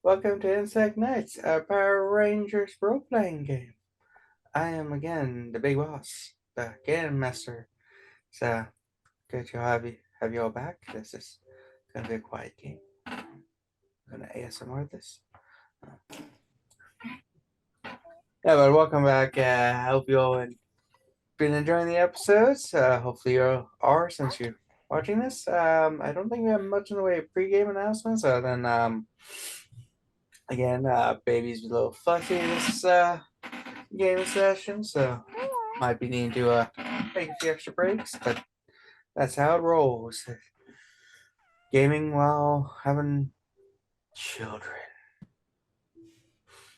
Welcome to Insect Nights, a Power Rangers role-playing game. I am again the big boss, the game master. So good to have you all back. This is gonna be a quiet game. I'm gonna ASMR this. Yeah, but welcome back. I hope you all have been enjoying the episodes. Hopefully you are since you're watching this. I don't think we have much in the way of pre-game announcements other than again, baby's a little fussy this gaming session, so might be needing to take a few extra breaks, but that's how it rolls. Gaming while having children.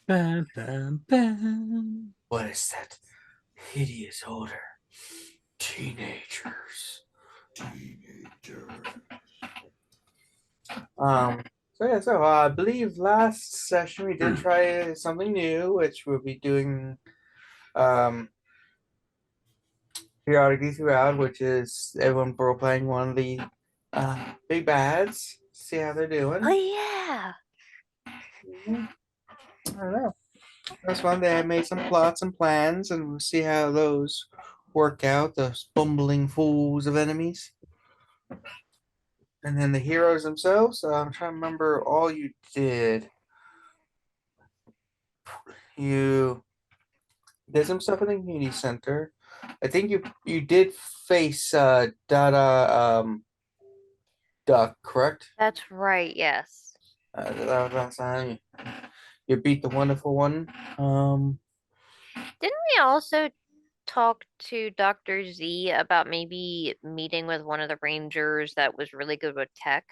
Bam, bam, bam. What is that hideous odor? Teenagers. Um. So I believe last session we did try something new, which we'll be doing um periodically throughout, which is everyone role playing one of the big bads. See how they're doing. Oh yeah. Mhm. I don't know. That's one day I made some plots and plans, and we'll see how those work out. Those bumbling fools of enemies, and then the heroes themselves. I'm trying to remember all you did. You did some stuff in the community center. I think you did face Dada Duck, correct? That's right, yes. That was last time. You beat the wonderful one. Didn't we also talk to Dr. Z about maybe meeting with one of the rangers that was really good with tech?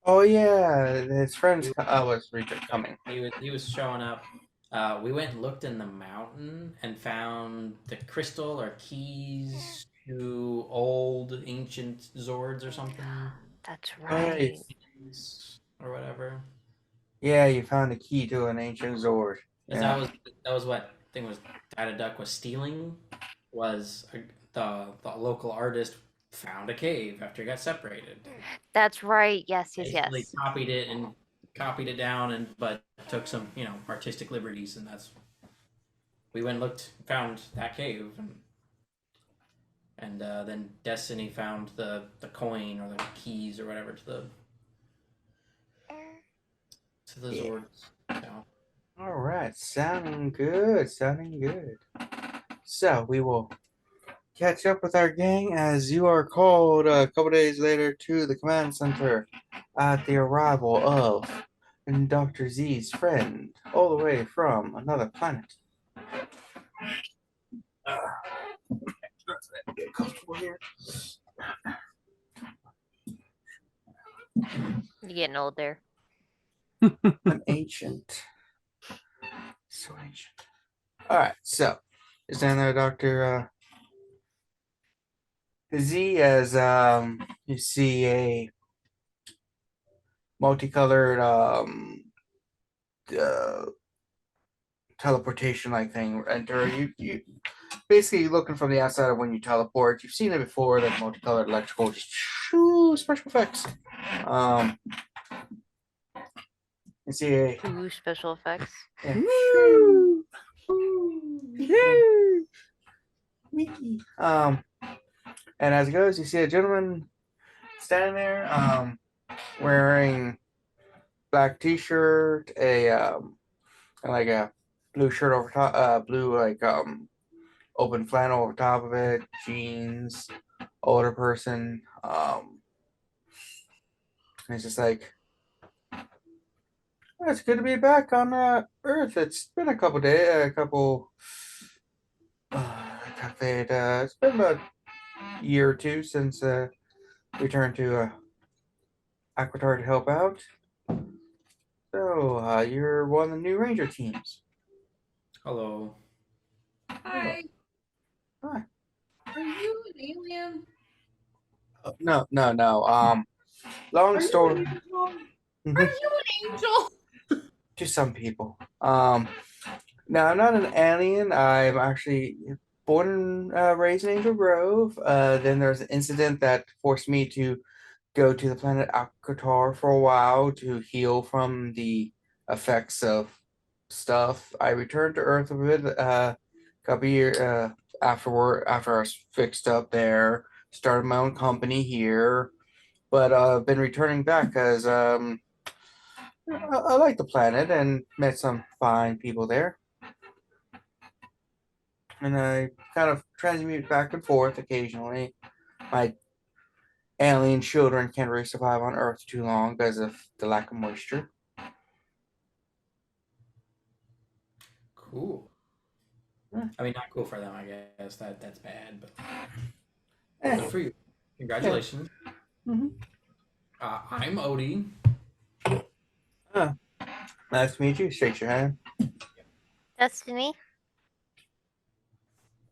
Oh yeah, his friends was Richard coming. He was showing up. We went and looked in the mountain and found the crystal or keys to old ancient Zords or something. That's Right. right. Or whatever. Yeah, you found the key to an ancient Zord. Because Yeah. that was what thing was Data Duck was stealing was the local artist found a cave after he got separated. That's right. Yes, yes, Basically yes. copied it down and but took some artistic liberties, and that's we went and looked, found that cave, and then Destiny found the coin or the keys or whatever to the Yeah. Zords. So All right. Sounding good. Sounding good. So we will catch up with our gang as you are called a couple days later to the command center at the arrival of Dr. Z's friend, all the way from another planet. Get comfortable here. You're getting old there. An ancient. So ancient. All right. So is down there, Doctor Z, as you see a multicolored uh, teleportation like thing enter. You basically looking from the outside of when you teleport. You've seen it before. That multicolored electrical just special effects. Um, you see a Ooh, special effects. yeah, Woo! Mickey. And as it goes, you see a gentleman standing there, wearing black T-shirt, a like a blue shirt over top, blue like open flannel over top of it, jeans, older person. And it's just like, oh, it's good to be back on Earth. It's been a couple days, a couple. It's been about a year or two since we returned to Aquatar to help out. So you're one of the new Ranger teams. Hello. Oh, Hi, hi. are you an alien? No, no, no. Long Are you story. an angel? Are Mhm. you an angel? To some people. No, I'm not an alien. I'm actually born and raised in Angel Grove. Then there's an incident that forced me to go to the planet Akatar for a while to heal from the effects of stuff. I returned to Earth a bit, couple years after I was fixed up there. Started my own company here, but I've been returning back because I like the planet and met some fine people there. And I kind of transmute back and forth occasionally. My alien children can't really survive on Earth too long because of the lack of moisture. Cool. I mean, not cool for them, I guess. That's bad, but Eh, good for you. Congratulations. Mhm. I'm Odie. Nice to meet you. Shake your hand. Destiny.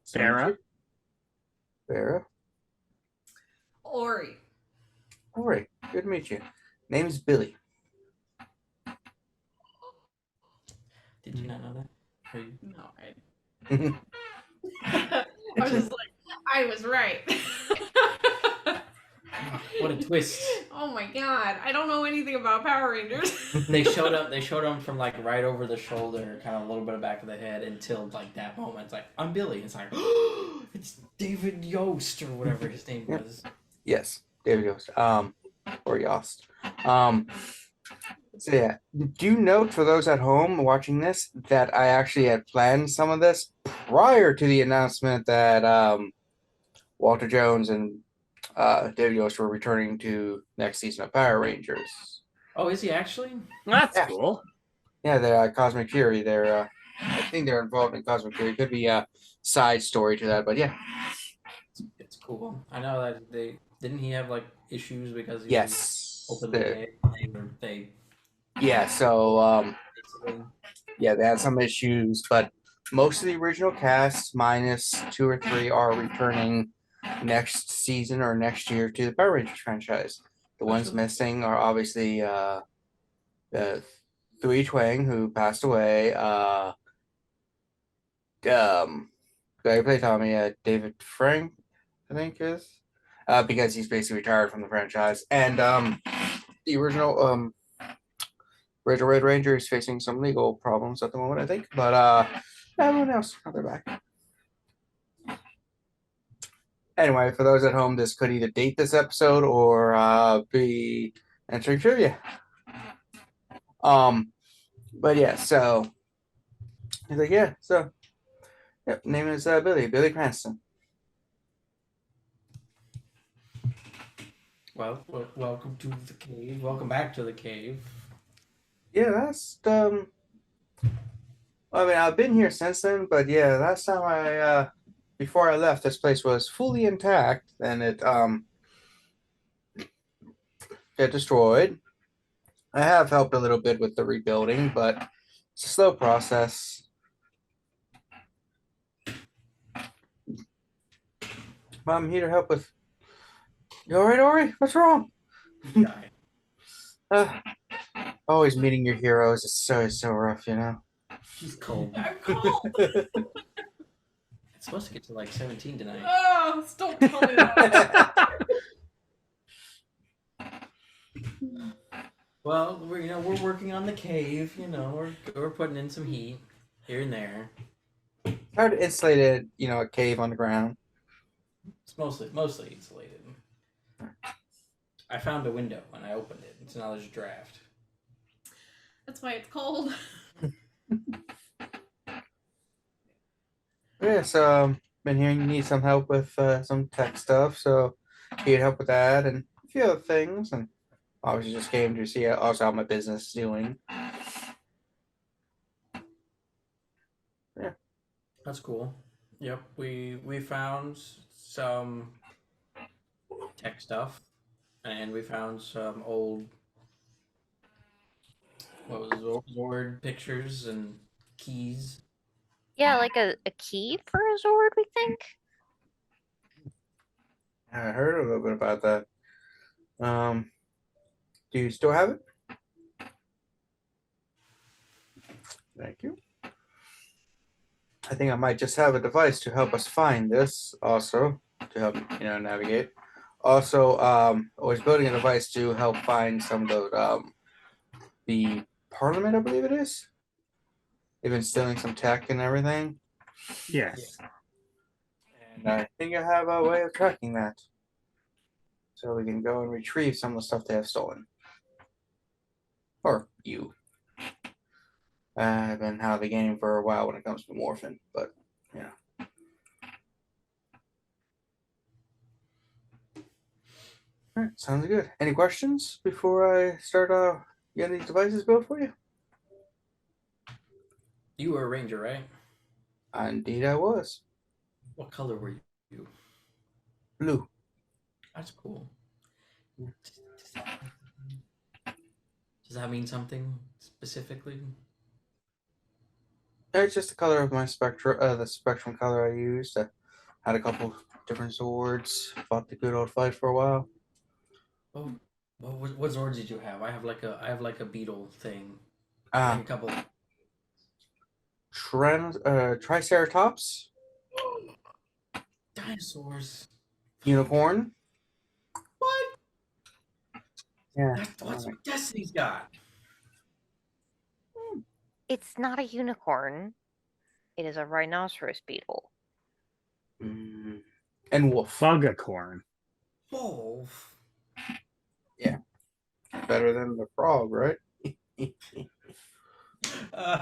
Nice to meet Vera. you. Vera. Ori. All right. Good to meet you. Name's Billy. Did you not know that? Or you- No, I was just like, I was right. What a twist. Oh my god, I don't know anything about Power Rangers. They showed up. They showed him from like right over the shoulder, kind of a little bit of back of the head, until like that moment. It's like I'm Billy. It's like it's David Yost or whatever his name Yep. was. Yes, there we go. Or Yost. So yeah, do note for those at home watching this that I actually had planned some of this prior to the announcement that Walter Jones and David Yost were returning to next season of Power Rangers. Oh, is he actually? That's Yeah. cool. Yeah, they're Cosmic Fury. They're I think they're involved in Cosmic Fury. Could be a side story to that, but yeah. It's cool. I know that they didn't he have like issues because he was Yes. openly They're- gay. They Yeah, so basically. yeah, they had some issues, but most of the original cast, minus 2 or 3, are returning next season or next year to the Power Rangers franchise. The ones really missing are obviously Three Twang, who passed away. Guy who played Tommy, David Frank, I think is, because he's basically retired from the franchise, and the original Red Ranger is facing some legal problems at the moment, I think. But everyone else, they're back. Anyway, for those at home, this could either date this episode or be answering trivia. But yeah, so he's like, yeah, so yep, name is Billy Cranston. Well, welcome to the cave. Welcome back to the cave. Yeah, that's I mean, I've been here since then, but yeah, last time I before I left, this place was fully intact, and it got destroyed. I have helped a little bit with the rebuilding, but it's a slow process. But I'm here to help with. You all right, Ori? What's wrong? Guy. Always meeting your heroes is so rough, you know. He's cold. I'm cold. It's supposed to get to like 17 tonight. Oh, don't tell me that. Well, we're working on the cave. We're putting in some heat here and there. Hard to insulate a cave on the ground. It's mostly insulated. I found a window and I opened it, so now there's a draft. That's why it's cold. Yeah, so been hearing you need some help with some tech stuff, so here to help with that and a few other things, and obviously just came to see also how my business is doing. Yeah, That's cool. Yep, we found some tech stuff, and we found some old Zord pictures and keys. Yeah, like a key for a Zord, we think. I heard a little bit about that. Do you still have it? Thank you. I think I might just have a device to help us find this also, to help navigate. Also, I was building a device to help find some of the Parliament, I believe it is. They've been stealing some tech and everything. Yes. And I think I have a way of tracking that. So we can go and retrieve some of the stuff they have stolen. Or you. I've been out of the game for a while when it comes to morphing, but yeah. Alright, sounds good. Any questions before I start getting these devices built for you? You were a ranger, right? Indeed I was. What color were you? Blue. That's cool. Does that mean something specifically? It's just the color of my spectrum, the spectrum color I used. I had a couple different swords. Fought the good old fight for a while. Oh, what swords did you have? I have like a beetle thing. Ah, A couple. Triceratops, Dinosaurs. unicorn. What? Yeah. That's what Destiny's got. It's not a unicorn. It is a rhinoceros beetle. And wolf. Bugacorn. Wolf. Better than the frog, right? I don't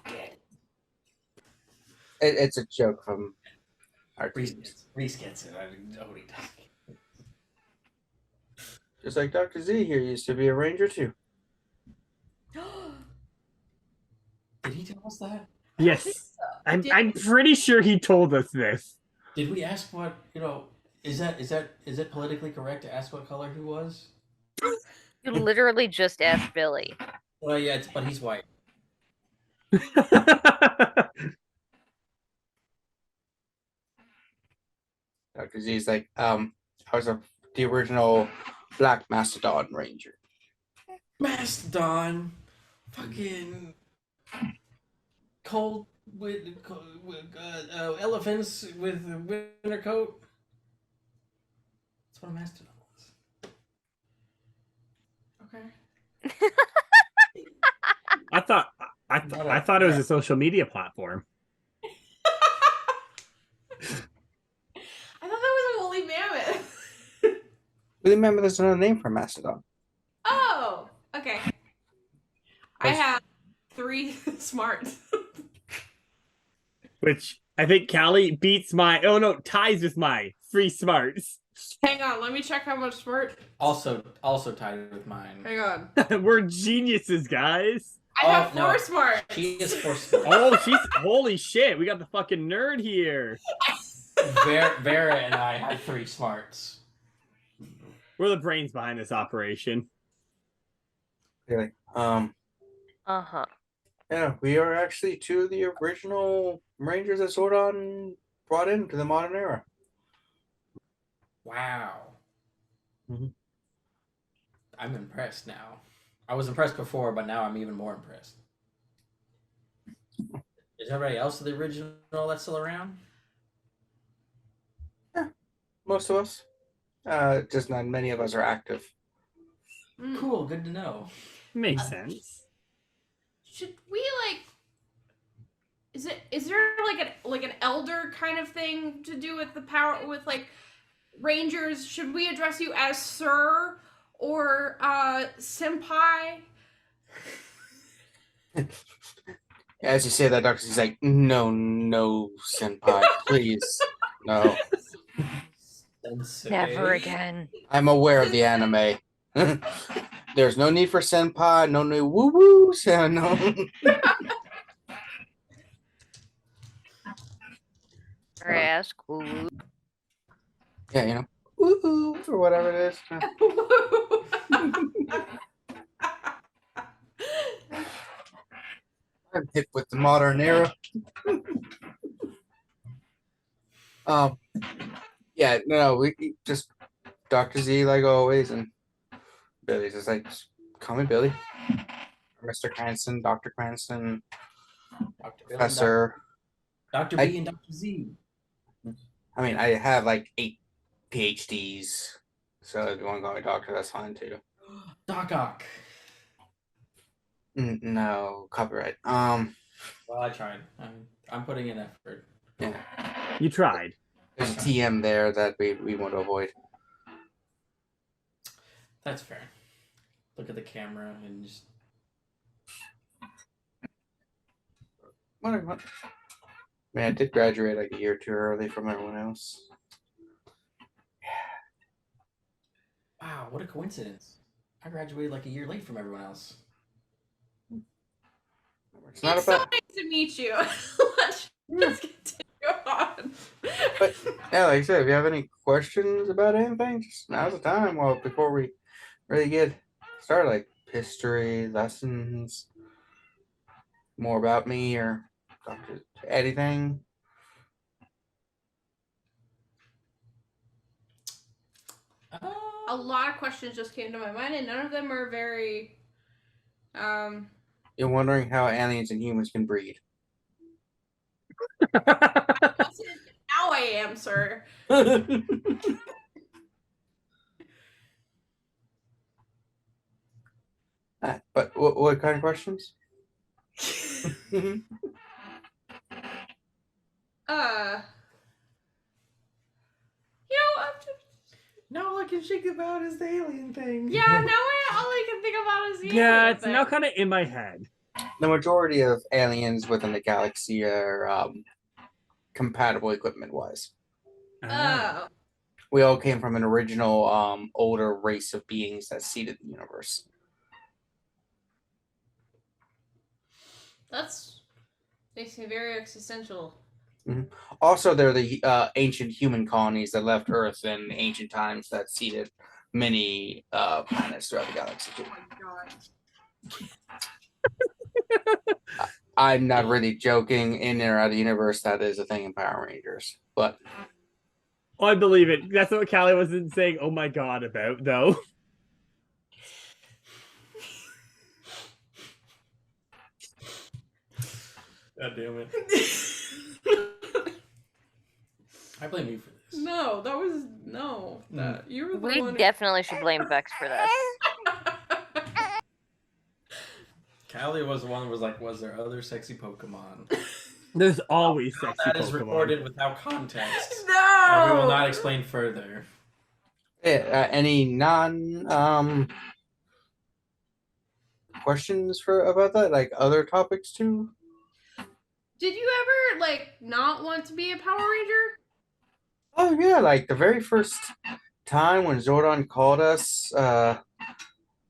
get it. It's a joke from our Reese, team. Reese gets it. I know he does. Just like Dr. Z here used to be a ranger too. Did he tell us that? Yes. I'm pretty sure he told us this. Did we ask what is it politically correct to ask what color he was? You literally just asked Billy. Well, yeah, but he's white. Dr. Z's like, I was the original Black Mastodon Ranger. Mastodon, fucking cold with elephants with a winter coat. That's what a mastodon was. Okay. I thought it was a social media platform. I thought that was a woolly mammoth. Remember, there's another name for Mastodon. Oh, okay. I have 3 smarts. Which I think Callie ties with my 3 smarts. Hang on, let me check how much smart. Also tied with mine. Hang on. We're geniuses, guys. I have 4 smart. She is 4 smart. Oh, holy shit. We got the fucking nerd here. Vera and I had 3 smarts. We're the brains behind this operation. Really? Uh-huh. Yeah, we are actually 2 of the original Rangers that Zordon brought into the modern era. Wow. Mm-hmm. I'm impressed now. I was impressed before, but now I'm even more impressed. Is everybody else of the original that's still around? Yeah, most of us. Just not many of us are active. Cool, good to know. Makes sense. Should we is there like an elder kind of thing to do with the power with like Rangers? Should we address you as sir or senpai? As you say that, Doctor, he's like, no, senpai, please, no. Never again. I'm aware of the anime. There's no need for senpai, no need woo-woo, no. Or ask who. Yeah, woo-hoo, or whatever it is. I'm hip with the modern era. Yeah, no, we just Dr. Z like always, and Billy's just like, just call me Billy. Mr. Cranston, Dr. Cranston, Professor. Dr. B and Dr. Z. I mean, I have like 8 PhDs, so if you want to call me doctor, that's fine too. Doc Ock. No, copyright. Well, I tried. I'm putting in effort. Yeah. You tried. There's a TM there that we want to avoid. That's fair. Look at the camera and just. What? Man, I did graduate like a year too early from everyone else. Wow, what a coincidence! I graduated like a year late from everyone else. It's not It's so about. nice to meet you. Let's continue on. But yeah, like I said, if you have any questions about anything, just now's the time. Well, before we really get started, like history lessons, more about me or anything. A lot of questions just came to my mind, and none of them are very. You're wondering how aliens and humans can breed. Now I am, sir. But what kind of questions? I'm just, Now all I can think about is the alien thing. yeah. Now all I can think about is the Yeah, alien it's thing. now kind of in my head. The majority of aliens within the galaxy are compatible equipment-wise. Oh, We all came from an original older race of beings that seeded the universe. that's makes me very existential. Also, they're the ancient human colonies that left Earth in ancient times that seeded many planets throughout the galaxy too. Oh my god. I'm not really joking. In and out of the universe, that is a thing in Power Rangers. But Oh, I believe it. That's what Callie wasn't saying, oh my god, about, though. God damn it. I blame you for this. No, that was no. That you were the We one. definitely should blame Vex for this. Callie was the one who was like, was there other sexy Pokemon? There's always sexy That is Pokemon. recorded without context. No. And we will not explain further. yeah, any non questions for about that? Like other topics too? Did you ever like not want to be a Power Ranger? Oh yeah, like the very first time when Zordon called us,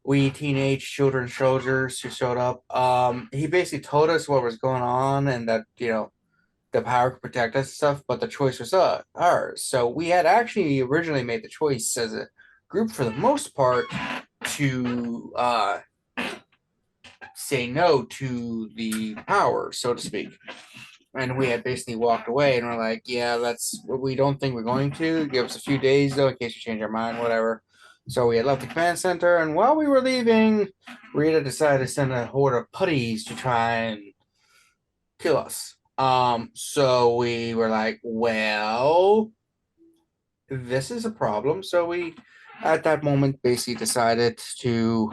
we teenage children soldiers who showed up, he basically told us what was going on and that, the power could protect us and stuff, but the choice was ours. So we had actually originally made the choice as a group for the most part to say no to the power, so to speak. And we had basically walked away and we're like, yeah, we don't think we're going to. Give us a few days though, in case we change our mind, whatever. So we had left the command center, and while we were leaving, Rita decided to send a horde of putties to try and kill us. So we were like, well, this is a problem. So we, at that moment, basically decided to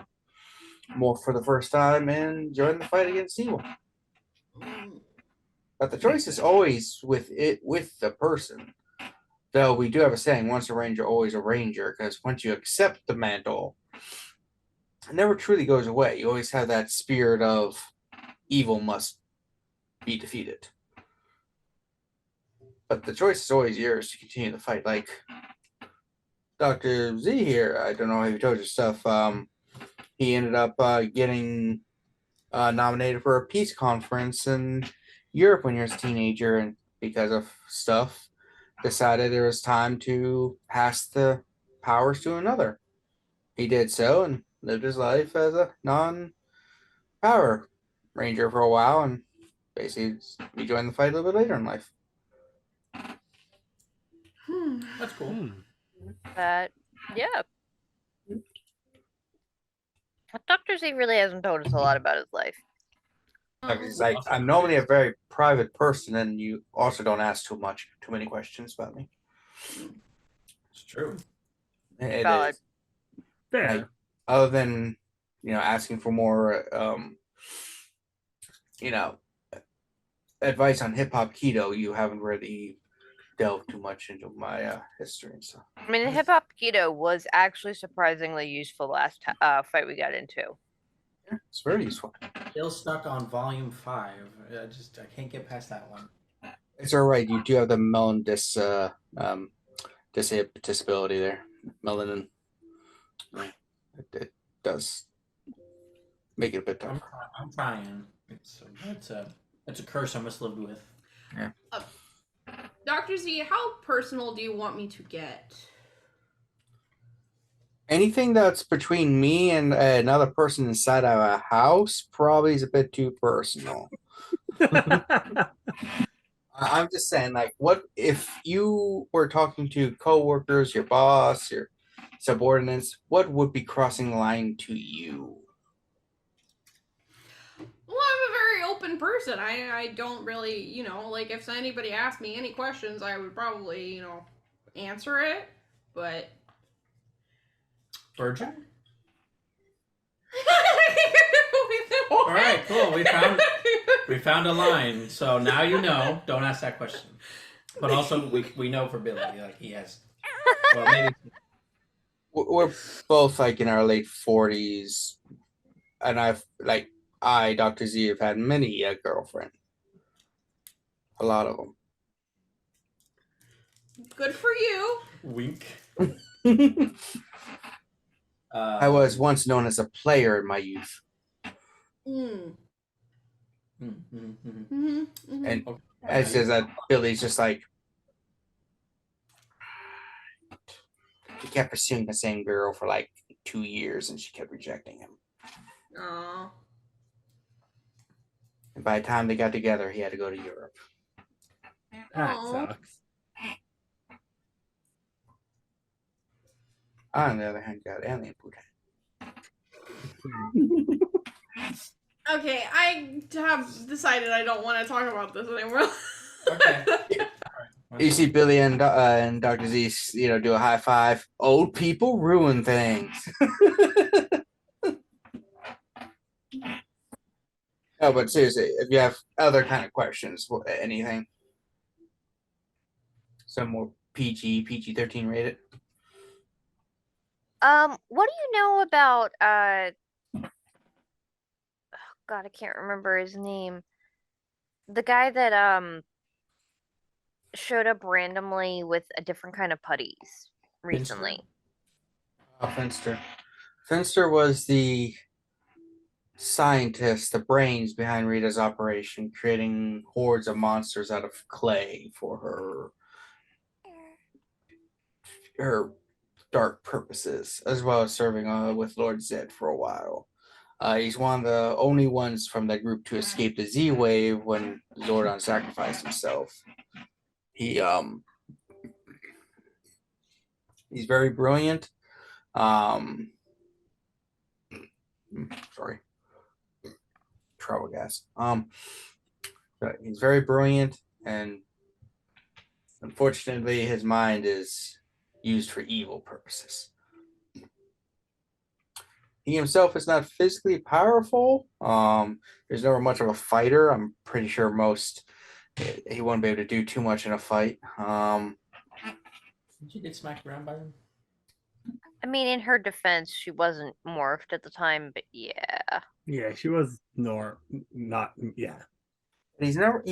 morph for the first time and join the fight against evil. But the choice is always with the person. Though we do have a saying, once a ranger, always a ranger, because once you accept the mantle, it never truly goes away. You always have that spirit of evil must be defeated. But the choice is always yours to continue the fight. Like Dr. Z here, I don't know if he told you stuff. He ended up getting nominated for a peace conference in Europe when he was a teenager, and because of stuff, decided it was time to pass the powers to another. He did so and lived his life as a non-power ranger for a while, and basically he joined the fight a little bit later in life. That's cool. But yeah. Dr. Z really hasn't told us a lot about his life. He's like, I'm normally a very private person, and you also don't ask too many questions about me. It's true. It is. Fair. Like, other than asking for more you know, advice on hip hop keto, you haven't really delved too much into my history and stuff. I mean, hip hop keto was actually surprisingly useful last fight we got into. Yeah, it's very useful. Still stuck on volume 5. I can't get past that one. It's all right. You do have the melanin disability there. Melanin. It does make it a bit tougher. I'm trying. It's a curse I must live with. Yeah. Dr. Z, how personal do you want me to get? Anything that's between me and another person inside of a house probably is a bit too personal. I'm just saying, like, what if you were talking to coworkers, your boss, your subordinates, what would be crossing the line to you? Well, I'm a very open person. I don't really, like if anybody asked me any questions, I would probably, answer it. But Virgin? All right, cool. We found a line. So now you know. Don't ask that question. But also, we know for Billy, like he has. Well, maybe We're both like in our late 40s, and Dr. Z, have had many a girlfriend. A lot of them. Good for you. wink. I was once known as a player in my youth. And it says that Billy's just like, he kept pursuing the same girl for like 2 years and she kept rejecting him. Aww. And by the time they got together, he had to go to Europe. That Aw. sucks. I, on the other hand, got alien food. Okay, I have decided I don't want to talk about this anymore. Okay. You see Billy and Dr. Z, do a high five. Old people ruin things. No, but seriously, if you have other kind of questions, anything, some more PG-13 rated. What do you know about oh God, I can't remember his name. The guy that showed up randomly with a different kind of putties recently. Finster. Finster was the scientist, the brains behind Rita's operation, creating hordes of monsters out of clay for her dark purposes, as well as serving with Lord Zed for a while. He's one of the only ones from that group to escape the Z-Wave when Zordon sacrificed himself. He's very brilliant. Sorry. Trouble gas. He's very brilliant, and unfortunately, his mind is used for evil purposes. He himself is not physically powerful. There's never much of a fighter. I'm pretty sure he won't be able to do too much in a fight. Did you get smacked around by them? I mean, in her defense, she wasn't morphed at the time, but yeah. Yeah, she was not. Yeah. He never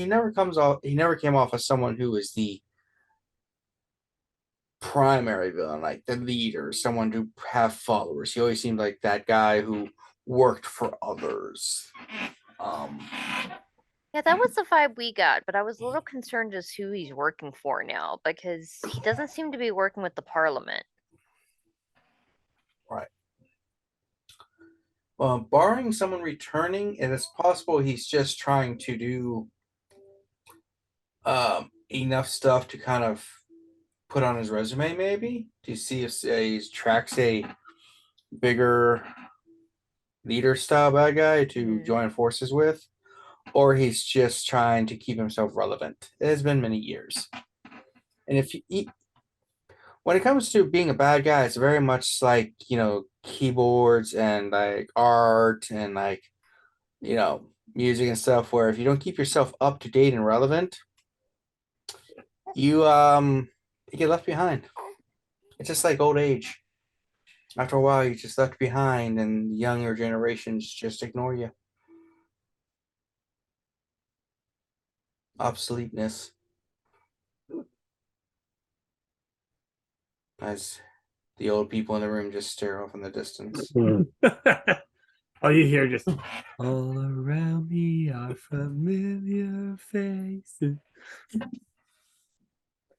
came off as someone who is the primary villain, like the leader, someone to have followers. He always seemed like that guy who worked for others. Yeah, that was the vibe we got, but I was a little concerned as who he's working for now because he doesn't seem to be working with the Parliament. Right. Well, barring someone returning, and it's possible he's just trying to do enough stuff to kind of put on his resume, maybe to see if he tracks a bigger leader style bad guy to join forces with, or he's just trying to keep himself relevant. It has been many years, and when it comes to being a bad guy, it's very much like keyboards and like art and like music and stuff. Where if you don't keep yourself up to date and relevant, you get left behind. It's just like old age. After a while, you just left behind, and younger generations just ignore you. Obsoleteness. As the old people in the room just stare off in the distance. All you hear just all around me are familiar faces.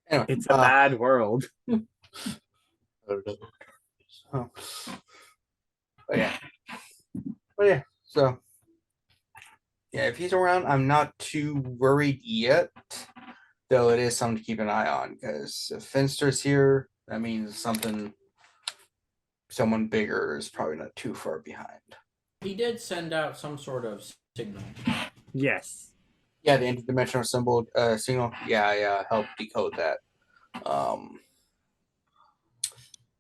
Anyway, It's a bad world. Oh. But yeah. So yeah, if he's around, I'm not too worried yet. Though it is something to keep an eye on, because if Finster's here, that means someone bigger is probably not too far behind. He did send out some sort of signal. Yes. Yeah, the interdimensional signal. Yeah, I helped decode that.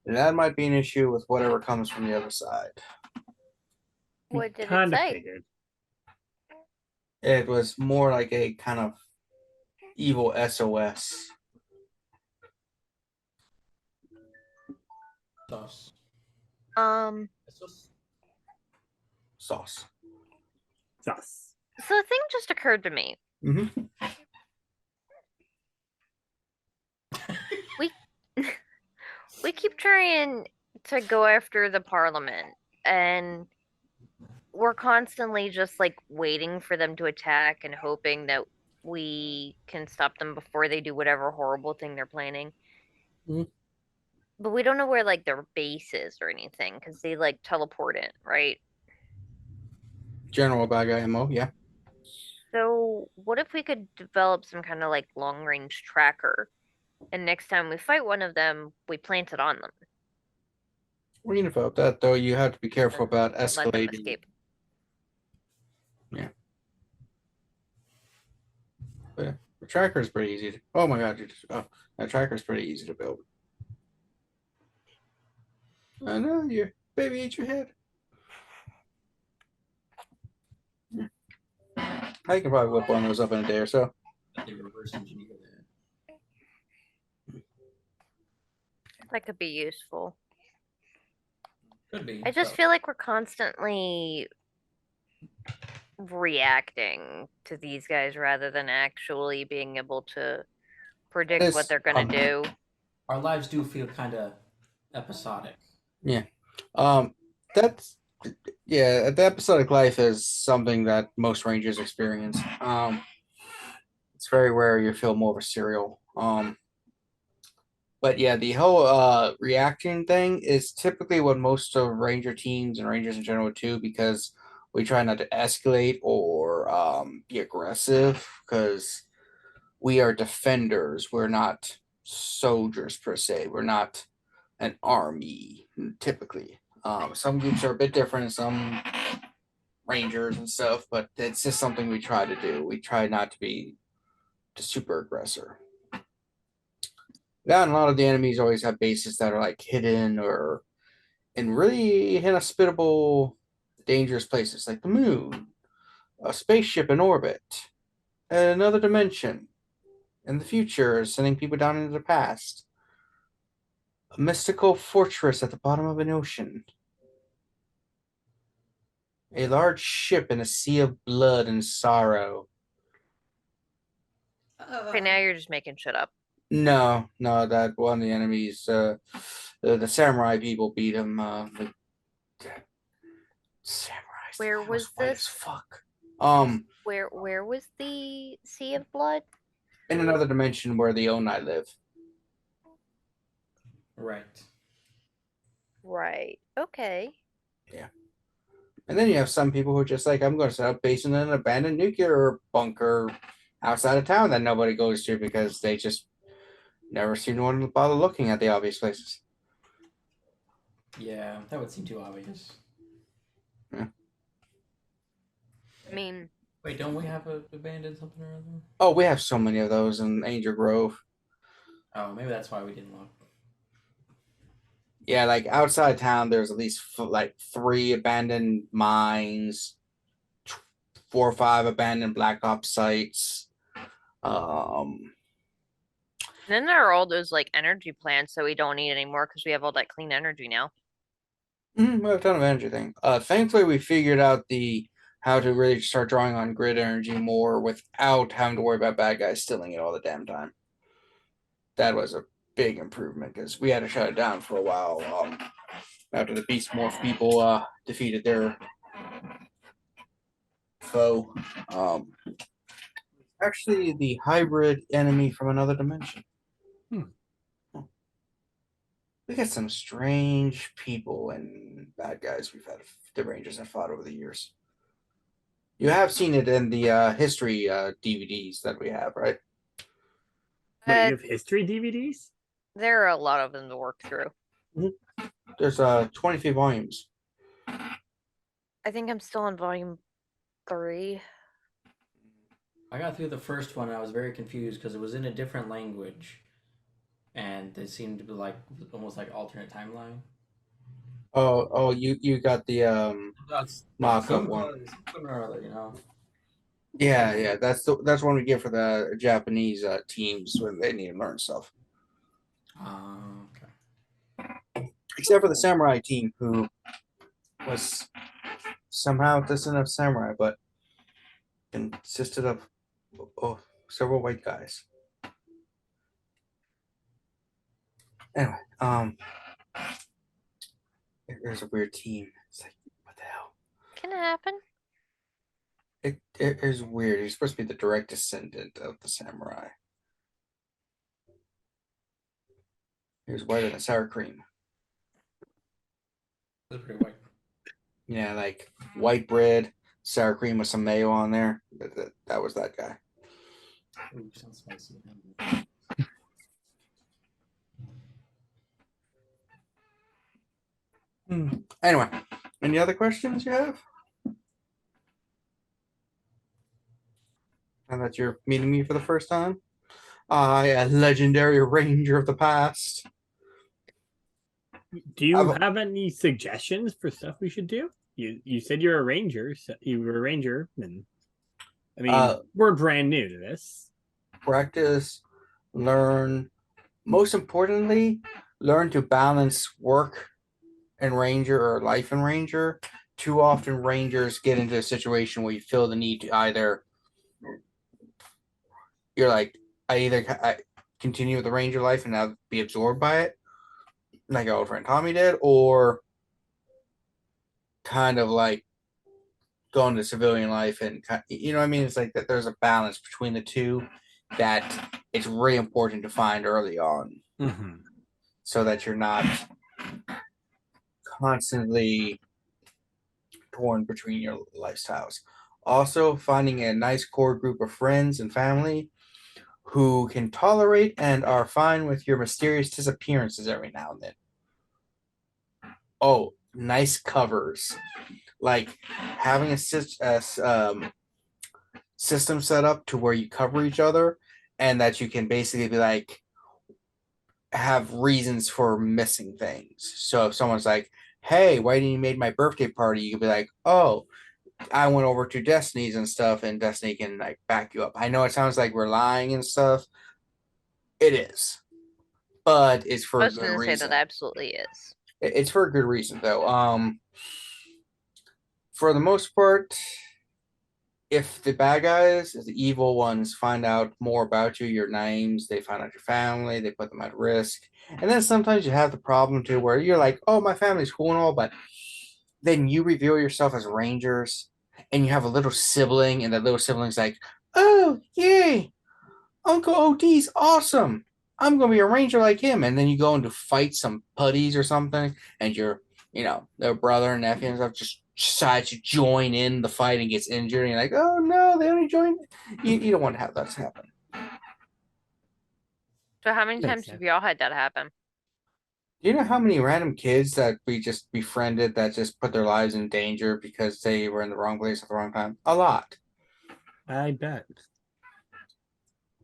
And that might be an issue with whatever comes from the other side. What did it Kind of say? figured. It was more like a kind of evil SOS. Sauce. Sauce. Sus. So a thing just occurred to me. Mm-hmm. We keep trying to go after the Parliament, and we're constantly just like waiting for them to attack and hoping that we can stop them before they do whatever horrible thing they're planning. Mhm. But we don't know where like their base is or anything because they like teleport in, right? General bad guy ammo, yeah. So what if we could develop some kind of like long range tracker, and next time we fight one of them, we plant it on them We can develop that, though. You have to be careful about and let them escalating. escape. Yeah. But yeah, the tracker is pretty easy. Oh my god, that tracker is pretty easy to build. I know, your baby ate your head. Yeah. I can probably whip one of those up in a day or so. They reverse engineer that. That could be useful. Could be. I just but feel like we're constantly reacting to these guys rather than actually being able to predict This- what they're gonna do. our lives do feel kind of episodic. That's yeah. The episodic life is something that most rangers experience. It's very rare you feel more of a serial. But yeah, the whole reacting thing is typically what most of ranger teams and rangers in general do, because we try not to escalate or be aggressive, because we are defenders. We're not soldiers per se. We're not an army typically. Some groups are a bit different, some rangers and stuff, but it's just something we try to do. We try not to be the super aggressor. Yeah, and a lot of the enemies always have bases that are like hidden or in really inhospitable, dangerous places, like the moon, a spaceship in orbit, another dimension, in the future, sending people down into the past, a mystical fortress at the bottom of an ocean, a large ship in a sea of blood and sorrow. Okay, now you're just making shit up. No, that one of the enemies, the samurai people beat him. The samurais. Where was white this? as fuck. Where was the Sea of Blood? In another dimension where the Onai live. Right. Right. Okay. And then you have some people who are just like, I'm going to set up base in an abandoned nuclear bunker outside of town that nobody goes to because they just never seem to want to bother looking at the obvious places. Yeah, that would seem too obvious. I mean, Wait, don't we have a abandoned something or other? Oh, we have so many of those in Angel Grove. Oh, maybe that's why we didn't look. Yeah, like outside town, there's at least like 3 abandoned mines, 4 or 5 abandoned Black Ops sites. Um, And then there are all those like energy plants that we don't need anymore because we have all that clean energy now. we have a ton of energy thing. Thankfully, we figured out how to really start drawing on grid energy more without having to worry about bad guys stealing it all the damn time. That was a big improvement because we had to shut it down for a while after the Beast Morph people defeated their foe. Actually, the hybrid enemy from another dimension. We got some strange people and bad guys we've had, the Rangers have fought over the years. You have seen it in the history DVDs that we have, right? Wait, Uh, you have history DVDs? There are a lot of them to work through. There's 23 volumes. I think I'm still on volume 3. I got through the first one and I was very confused because it was in a different language. And they seemed to be like almost like alternate timeline. Oh, you got the That's mock-up one. something or other, you know. Yeah, that's one we get for the Japanese teams when they need to learn stuff. Okay. Except for the samurai team, who was somehow descendant of samurai, but consisted of several white guys. Anyway, there's a weird team. It's like, what the hell? Can it happen? It is weird. He's supposed to be the direct descendant of the samurai. He was whiter than sour cream. That's pretty white. Yeah, like white bread, sour cream with some mayo on there. That was that guy. Ooh, sounds spicy. Anyway, any other questions you have? Now that you're meeting me for the first time, I, a legendary ranger of the past. Do you have any suggestions for stuff we should do? You said you're a ranger. So you were a ranger, and I mean we're brand new to this. Practice, learn. Most importantly, learn to balance work and ranger or life and ranger. Too often, rangers get into a situation where you feel the need to either you're like, I continue with the ranger life and now be absorbed by it, like our old friend Tommy did, or kind of like go into civilian life and you know what I mean? It's like that there's a balance between the two that it's really important to find early on, so that you're not constantly torn between your lifestyles. Also, finding a nice core group of friends and family who can tolerate and are fine with your mysterious disappearances every now and then. Oh, nice covers. Like having a system set up to where you cover each other and that you can basically be like, have reasons for missing things. So if someone's like, hey, why didn't you make my birthday party? You could be like, oh, I went over to Destiny's and stuff, and Destiny can like back you up. I know it sounds like we're lying and stuff. It is, but it's for I a was good going to say reason. that absolutely is. It's for a good reason, though. For the most part, if the bad guys, the evil ones, find out more about you, your names, they find out your family, they put them at risk, and then sometimes you have the problem too, where you're like, oh, my family's cool and all, but then you reveal yourself as rangers, and you have a little sibling, and that little sibling's like, oh, yay, Uncle OD's awesome. I'm gonna be a ranger like him. And then you go into fight some putties or something, and their brother and nephew and stuff just decides to join in the fight and gets injured, and you're like, oh no, they only joined. You don't want to have that happen. So how many Makes times sense. have y'all had that happen? Do you know how many random kids that we just befriended that just put their lives in danger because they were in the wrong place at the wrong time? A lot. I bet.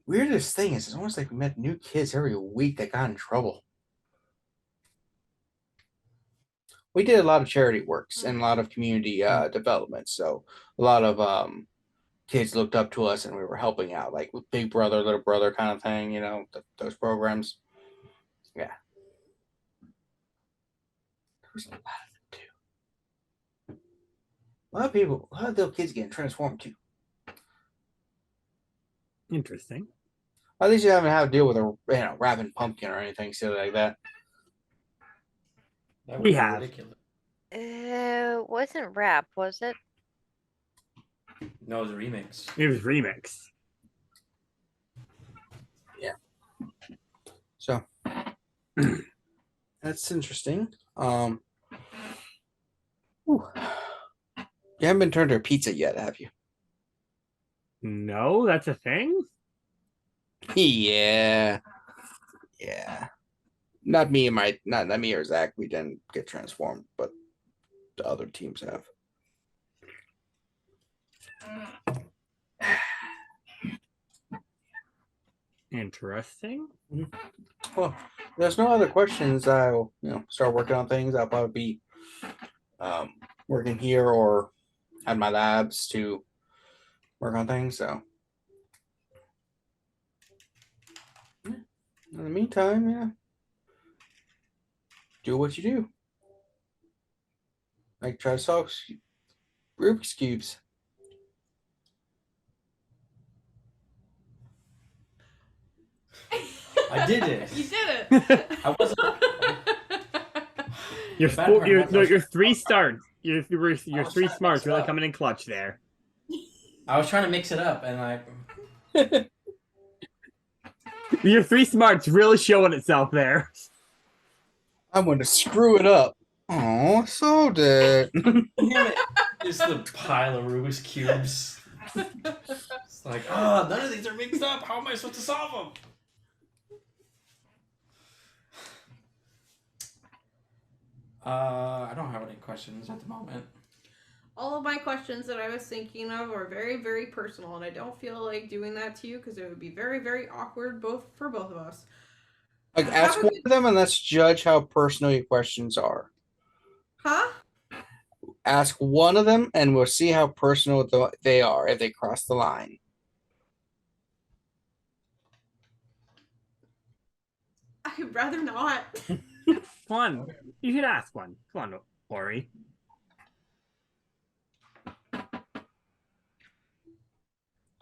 Weirdest thing is, it's almost like we met new kids every week that got in trouble. We did a lot of charity works and a lot of community development. So a lot of kids looked up to us and we were helping out, like with Big Brother, Little Brother kind of thing, those programs. Yeah. There's a lot of them too. A lot of little kids getting transformed too. Interesting. At least you haven't had to deal with a rapping pumpkin or anything silly like that. That would We be have. ridiculous. Wasn't rap, was it? No, it was a remix. It was remix. So that's interesting. You haven't been turned to a pizza yet, have you? No, that's a thing? Yeah. Not me or Zach. We didn't get transformed, but the other teams have. Interesting. Well, there's no other questions. I'll start working on things. I'll probably be working here or at my labs to work on things. So in the meantime, do what you do. Like try to solve Rubik's cubes. I did it. You did it. I wasn't. Your 3 stars. Your 3 smarts really up. coming in clutch there. I was trying to mix it up, and I. Your 3 smarts really showing itself there. I'm going to screw it up. Oh, so did. Damn it! It's the pile of Rubik's cubes. It's like, none of these are mixed up. How am I supposed to solve them? I don't have any questions at the moment. All of my questions that I was thinking of are very, very personal, and I don't feel like doing that to you because it would be very, very awkward for both of us. Like, ask one of them and let's judge how personal your questions are. Huh? Ask one of them and we'll see how personal they are if they cross the line. I'd rather not. Come on. You should ask one. Come on, Ori.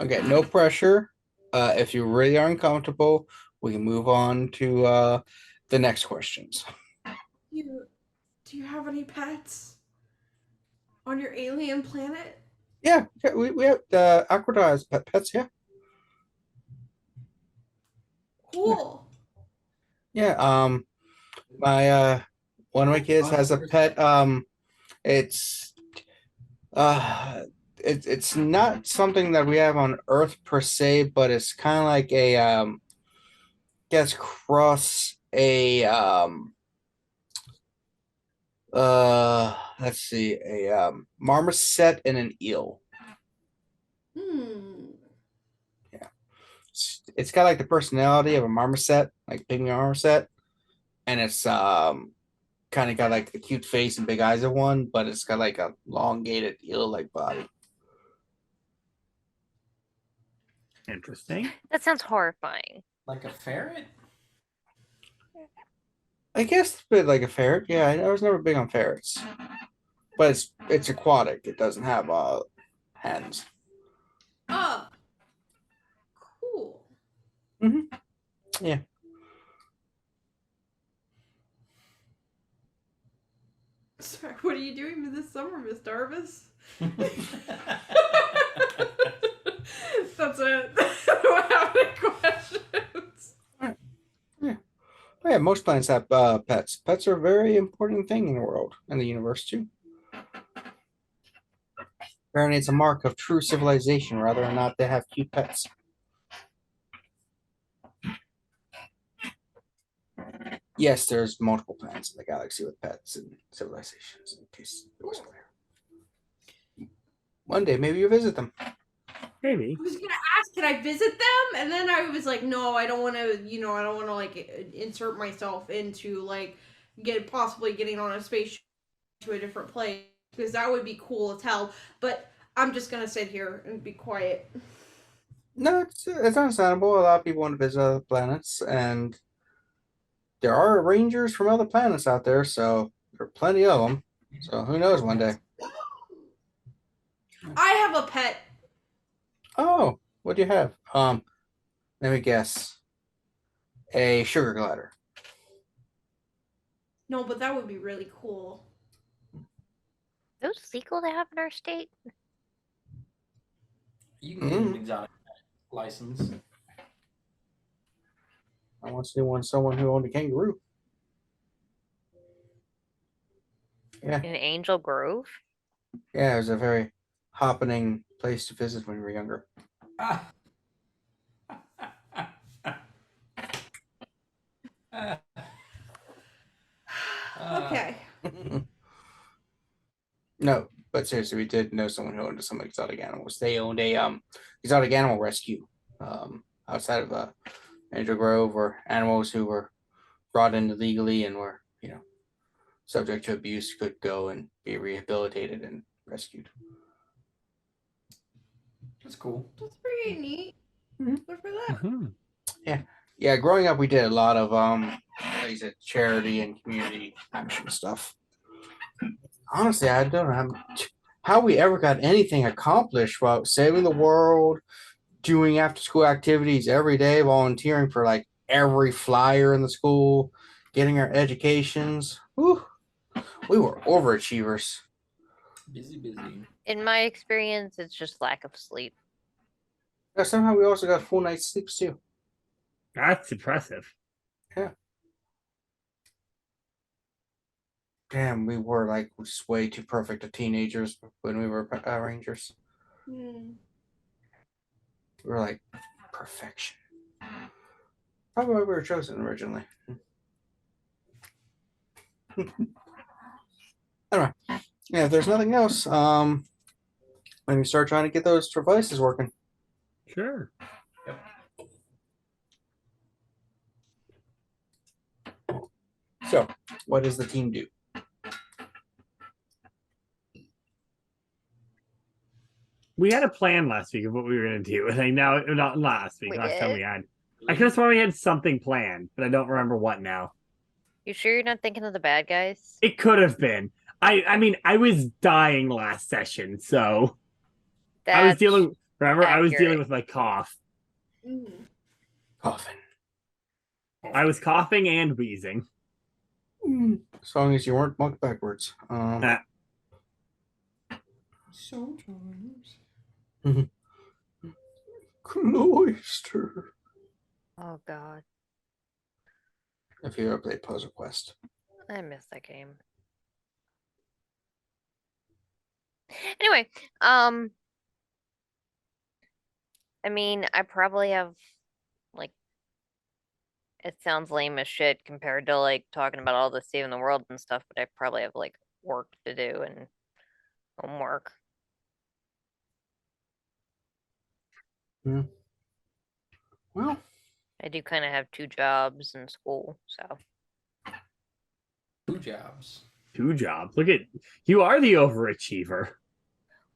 Okay, no pressure. If you really are uncomfortable, we can move on to the next questions. Do you have any pets on your alien planet? Yeah, we have the Aquadai pets, yeah. Cool. Yeah, my one of my kids has a pet. It's it's not something that we have on Earth per se, but it's kind of like a gets cross a let's see, a marmoset and an eel. Yeah, it's got like the personality of a marmoset, like pygmy marmoset, and it's kind of got like the cute face and big eyes of one, but it's got like a elongated eel-like body. Interesting. That sounds horrifying. Like a ferret? I guess a bit like a ferret. Yeah, I was never big on ferrets, but it's aquatic. It doesn't have hands. Oh, cool. Yeah. Sorry, what are you doing this summer, Miss Darvis? That's it. I don't have any questions. Oh, yeah, most plants have pets. Pets are a very important thing in the world and the universe too. Apparently, it's a mark of true civilization, whether or not they have cute pets. Yes, there's multiple planets in the galaxy with pets and civilizations. In case it wasn't clear. One day, maybe you visit them. Maybe. I was gonna ask, can I visit them? And then I was like, no, I don't want to. I don't want to like insert myself into like possibly getting on a spaceship to a different place because that would be cool as hell. But I'm just gonna sit here and be quiet. No, it's understandable. A lot of people want to visit other planets, and there are rangers from other planets out there, so there are plenty of them. So who knows one day. I have a pet. Oh, what do you have? Let me guess. A sugar glider. No, but that would be really cool. Those legal to have in our state? You can get an exotic license. I once knew someone who owned a kangaroo. Yeah. In Angel Grove? Yeah, it was a very happening place to visit when we were younger. Okay. No, but seriously, we did know someone who owned some exotic animals. They owned a exotic animal rescue outside of Angel Grove, or animals who were brought in illegally and were, subject to abuse could go and be rehabilitated and rescued. That's cool. That's pretty neat. Mhm. Good for that. Mhm. Yeah, growing up, we did a lot of like I said, charity and community action stuff. Honestly, I don't know how we ever got anything accomplished while saving the world, doing after school activities every day, volunteering for like every flyer in the school, getting our educations. Whew, we were overachievers. Busy. In my experience, it's just lack of sleep. Yeah, somehow we also got full night's sleeps too. That's impressive. Damn, we were like just way too perfect of teenagers when we were Rangers. Hmm. We were like perfection. Probably why we were chosen originally. Anyway, yeah, if there's nothing else, let me start trying to get those devices working. Sure. So, what does the team do? We had a plan last week of what we were going to do. And I now, not last week, We last time did? we had. I could have sworn we had something planned, but I don't remember what now. You sure you're not thinking of the bad guys? It could have been. I mean, I was dying last session, so I was That's dealing. Remember, I was dealing accurate. with my cough. Mm. Coughing. I was coughing and wheezing. As long as you weren't mucked backwards. Sometimes. Cloister. Oh god, If you ever played Puzzle Quest. I miss that game. Anyway, I mean, I probably have like it sounds lame as shit compared to like talking about all the saving the world and stuff, but I probably have like work to do and homework. Well, I do kind of have 2 jobs in school, so 2 jobs. 2 jobs. Look at you are the overachiever.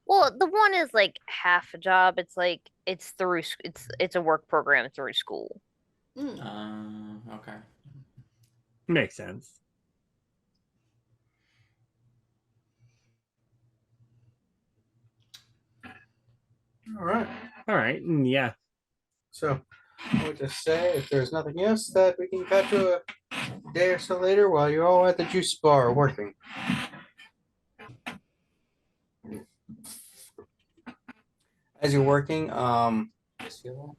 well, the one is like half a job. It's like it's through it's a work program through school. Okay. Makes sense. all right. All right. Yeah. So, I would just say if there's nothing else that we can cut to a day or so later while you're all at the juice bar working. As you're working, Just feel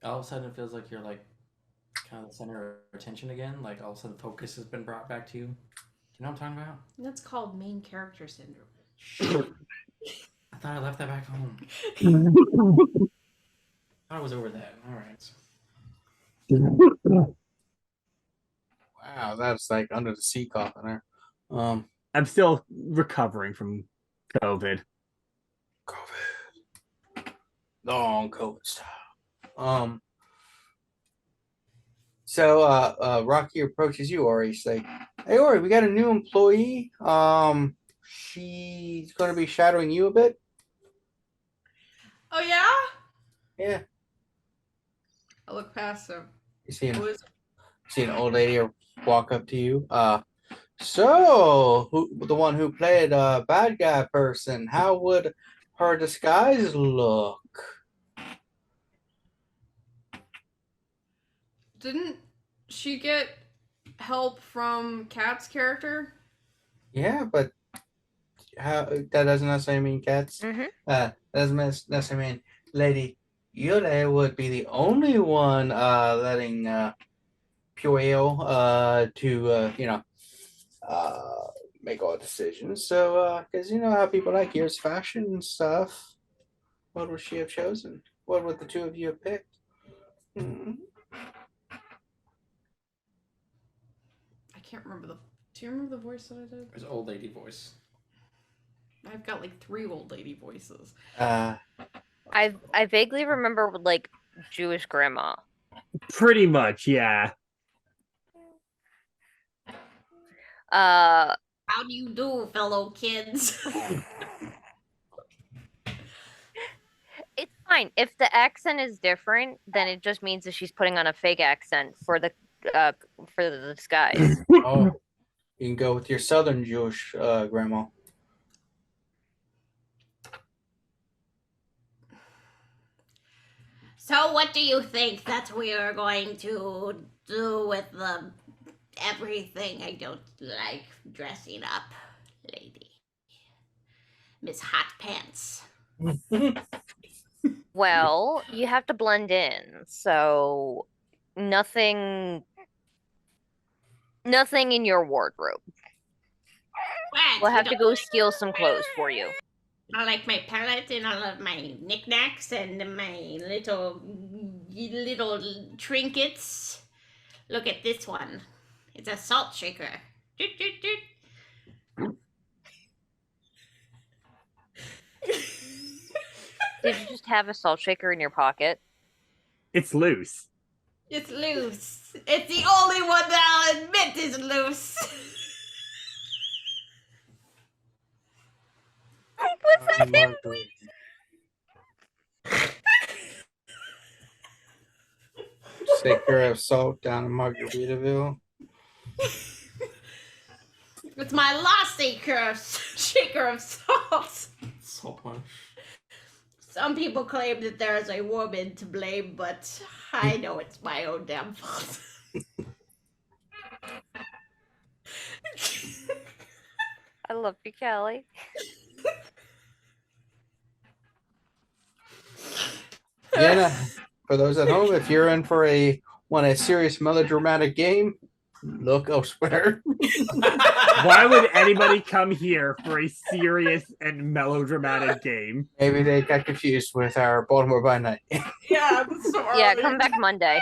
that? All of a sudden, it feels like you're like kind of the center of attention again. Like all of a sudden, focus has been brought back to you. You know what I'm talking about? That's called main character syndrome. I thought I left that back home. I thought I was over that. All right. wow, that's like under the sea coughing there. I'm still recovering from COVID. COVID. Long COVID style. So Rocky approaches you, Ori. He's like, hey Ori, we got a new employee. She's gonna be shadowing you a bit. Oh yeah? Yeah. I look past him. You see Who is an old lady walk up to you. So the one who played a bad guy person, how would her disguise look? Didn't she get help from Kat's character? Yeah, but how that doesn't necessarily mean cats. Mhm. Doesn't necessarily mean Lady Yule would be the only one letting Puel to make all decisions. So because you know how people like yours fashion and stuff. What would she have chosen? What would the two of you have picked? Hmm. I can't remember the. Do you remember the voice that I did? There's old lady voice. I've got like 3 old lady voices. I vaguely remember like Jewish grandma. Pretty much, yeah. Uh, How do you do, fellow kids? it's fine. If the accent is different, then it just means that she's putting on a fake accent uh for the disguise. Oh, you can go with your Southern Jewish grandma. So what do you think that we are going to do with the everything? I don't like dressing up, lady. Miss Hot Pants. Well, you have to blend in, so nothing in your wardrobe. What? We'll You have to don't go steal some clothes for you. I like my palette and all of my knickknacks and my little trinkets. Look at this one. It's a salt shaker. Doot, doot, doot. Did you just have a salt shaker in your pocket? It's loose. It's loose. It's the only one that I'll admit is loose. Was that him? Shaker of salt down in Margaritaville. It's my last shaker of salt. Salt punch. Some people claim that there is a woman to blame, but I know it's my own damn fault. I love you, Callie. Yeah, for those at home, if you're in for a serious melodramatic game, look elsewhere. Why would anybody come here for a serious and melodramatic game? Maybe they got confused with our Baltimore by Night. Yeah, I'm sorry. Yeah, come back Monday.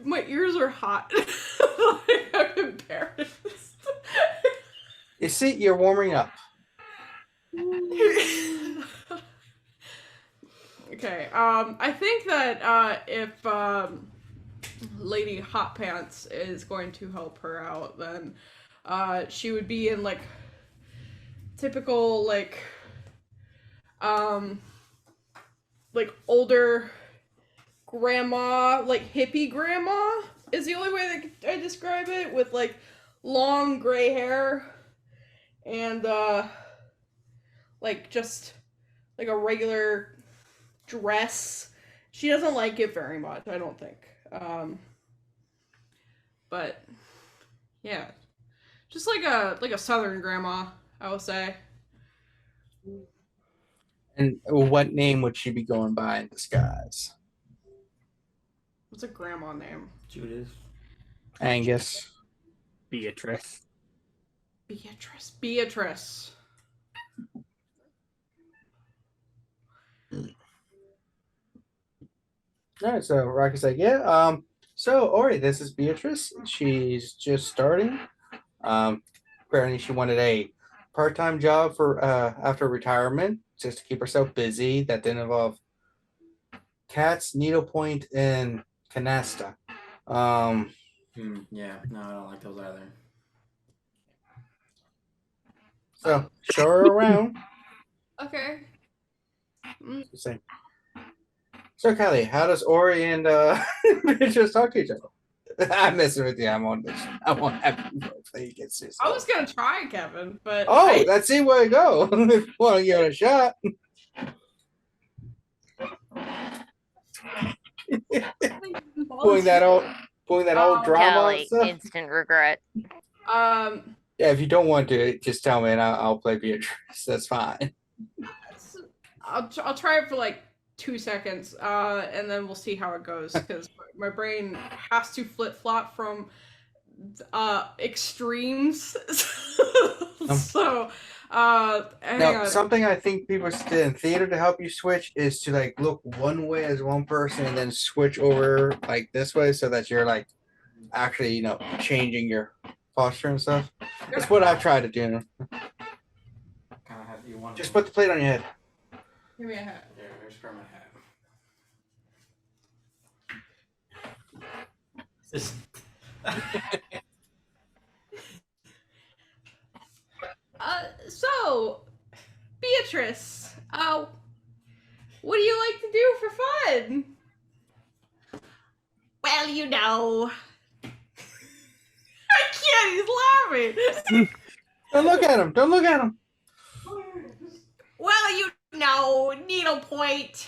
my ears are hot. I'm embarrassed. You see, you're warming up. Okay. I think that if Lady Hot Pants is going to help her out, then she would be in like typical like older grandma, like hippie grandma is the only way that I describe it, with like long gray hair and like just like a regular dress. She doesn't like it very much, I don't think. But yeah, just like a southern grandma, I would say. And what name would she be going by in disguise? What's a grandma name? Judith. Angus. Beatrice. Beatrice. All right, so Rocky's like, yeah. So Ori, this is Beatrice. She's just starting. Apparently, she wanted a part-time job for after retirement, just to keep herself busy. That didn't involve cats, needlepoint, and canasta. Yeah, no, I don't like those either. So show her around. Okay. Same. So Callie, how does Ori and Beatrice talk to each other? I'm messing with you. I'm on this. I won't have you play against yourself. I was gonna try, Kevin, but Oh, let's see where it go. If you want to give it a shot. pulling that old drama Callie, stuff. instant regret. Um, Yeah, if you don't want to, just tell me and I'll play Beatrice. That's fine. I'll try it for like 2 seconds, and then we'll see how it goes because my brain has to flip flop from extremes. So, hang Now, on. something I think people did in theater to help you switch is to like look one way as one person and then switch over like this way so that you're like actually, changing your posture and stuff. That's what I've tried to do. Kind of have you want. Just put the plate on your head. Give me a hat. There, here's for my hat. This. So, Beatrice, what do you like to do for fun? Well, you know. I can't. He's laughing. Don't look at him. Don't look at him. Well, you know, needlepoint,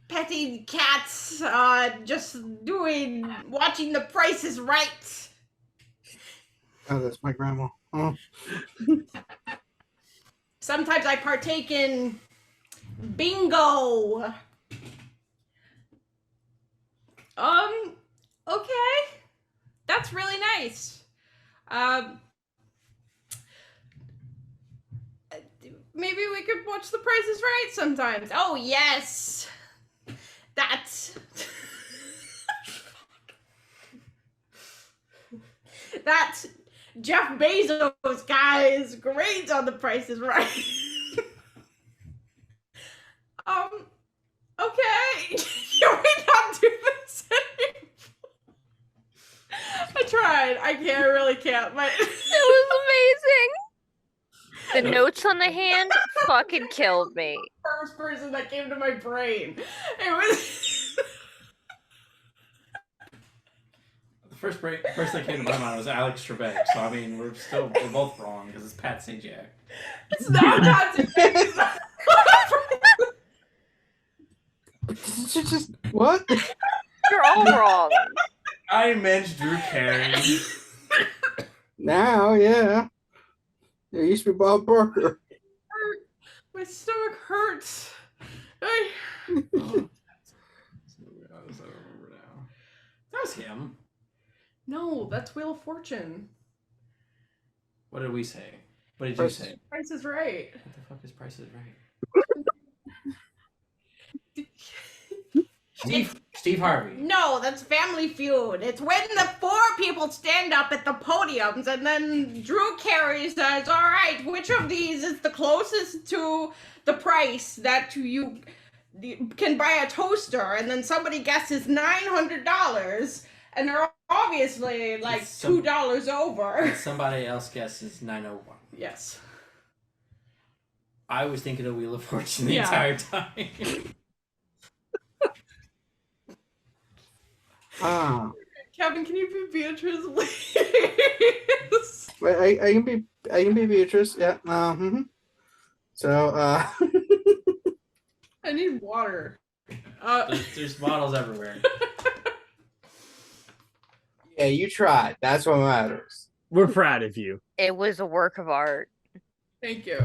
petting cats, just watching The Price is Right. Oh, that's my grandma. Oh. Sometimes I partake in bingo. Okay. That's really nice. Maybe we could watch The Price is Right sometimes. Oh, yes. That's... That's Jeff Bezos, guys. Grades on The Price is Right. Okay. Can we not do this anymore? I tried. I really can't. But It was amazing. The notes on the hand fucking killed me. First person that came to my brain. It was. The first that came to my mind was Alex Trebek. So I mean, we're both wrong because it's Pat Sajak. It's not Just what? You're all wrong. I meant Drew Carey. Now, yeah. It used to be Bob Barker. My stomach hurts. I don't remember now. That was him. No, that's Wheel of Fortune. What did we say? What did you say? Price is Right. What the fuck is Price is Right? Steve Harvey. No, that's Family Feud. It's when the four people stand up at the podiums and then Drew Carey says, all right, which of these is the closest to the price that you can buy a toaster? And then somebody guesses $900 and they're obviously like $2 over. Somebody else guesses 901. Yes. I was thinking of Wheel of Fortune the entire time. Kevin, can you be Beatrice, please? Wait, I can be Beatrice. Yeah. So I need water. There's bottles everywhere. yeah, you tried. That's what matters. We're proud of you. It was a work of art. Thank you.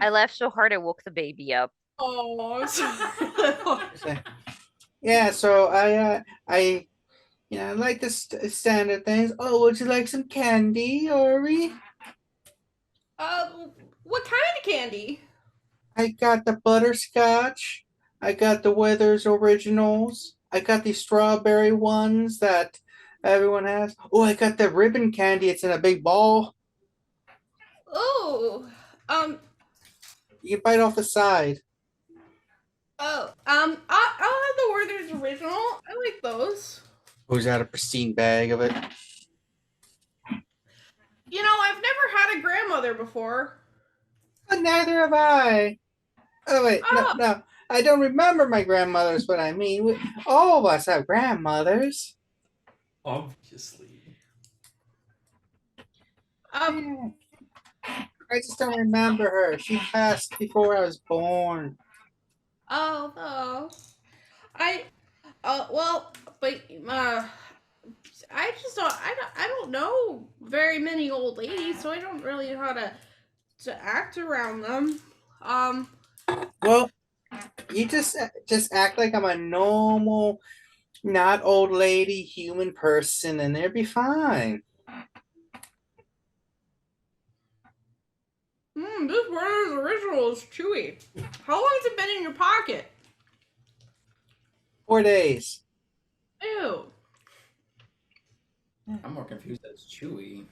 I laughed so hard I woke the baby up. Oh, I'm sorry. Yeah, so I like the standard things. Oh, would you like some candy, Ori? What kind of candy? I got the butterscotch. I got the Withers originals. I got the strawberry ones that everyone has. Oh, I got the ribbon candy. It's in a big ball. Oh, You can bite off the side. I'll have the Werther's original. I like those. Who's out a pristine bag of it? You know, I've never had a grandmother before. But neither have I. Oh wait, no, Oh. no. I don't remember my grandmother's. What I mean, all of us have grandmothers. Obviously. Um. I just don't remember her. She passed before I was born. Oh no. I. Well, but I just don't. I don't know very many old ladies, so I don't really know how to act around them. Um. Well, you just act like I'm a normal, not old lady, human person, and it'll be fine. This Werther's original is chewy. How long has it been in your pocket? 4 days. Ew. I'm more confused that it's chewy.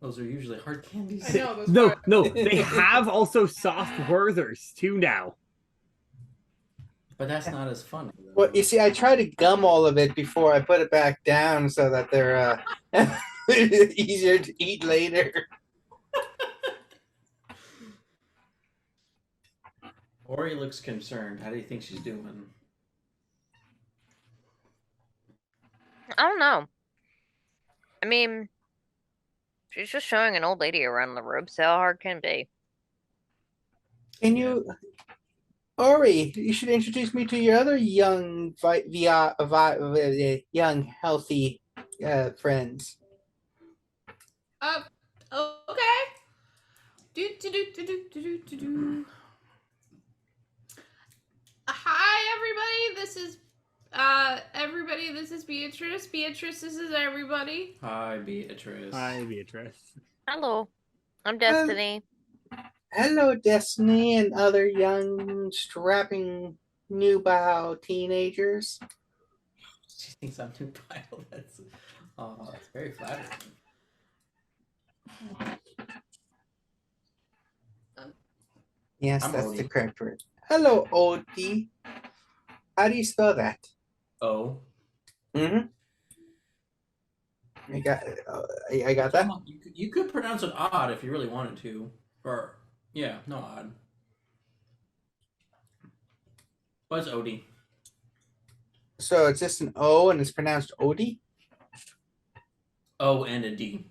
Those are usually hard candies. I know. That's No, why. no, they have also soft Werthers too now. But that's not as funny. Though. Well, you see, I try to gum all of it before I put it back down so that they're easier to eat later. Ori looks concerned. How do you think she's doing? I don't know. I mean, she's just showing an old lady around the room, so how hard can it be? Can you, Ori? You should introduce me to your other young, young, healthy friends. Okay. Do. Hi, everybody. This is Beatrice. Beatrice, this is everybody. Hi, Beatrice. Hi, Beatrice. Hello, I'm Destiny. Hello, Destiny and other young, strapping, nubile teenagers. She thinks I'm too pile. That's very flattering. Yes, I'm that's Odie. the correct word. Hello, Odie. How do you spell that? Oh. Mm-hmm. I got that. You could pronounce it odd if you really wanted to. Or, yeah, no odd. But it's Odie. So it's just an O and it's pronounced Odie? O and a D.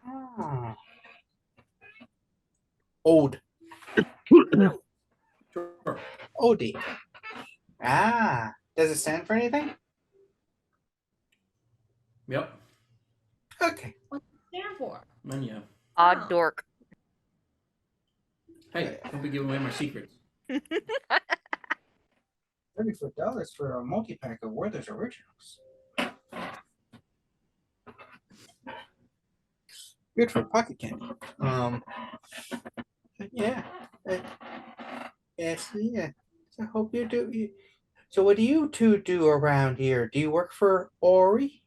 Oh. Old. Sure. Odie. Ah. Does it stand for anything? Yep. Okay. Stand for. And yeah. Odd Oh. dork. Hey, don't be giving away my secrets. $34 for a multi-pack of Werther's Originals. Good for pocket candy. Yeah. Yes, yeah. I hope you do. So what do you two do around here? Do you work for Ori?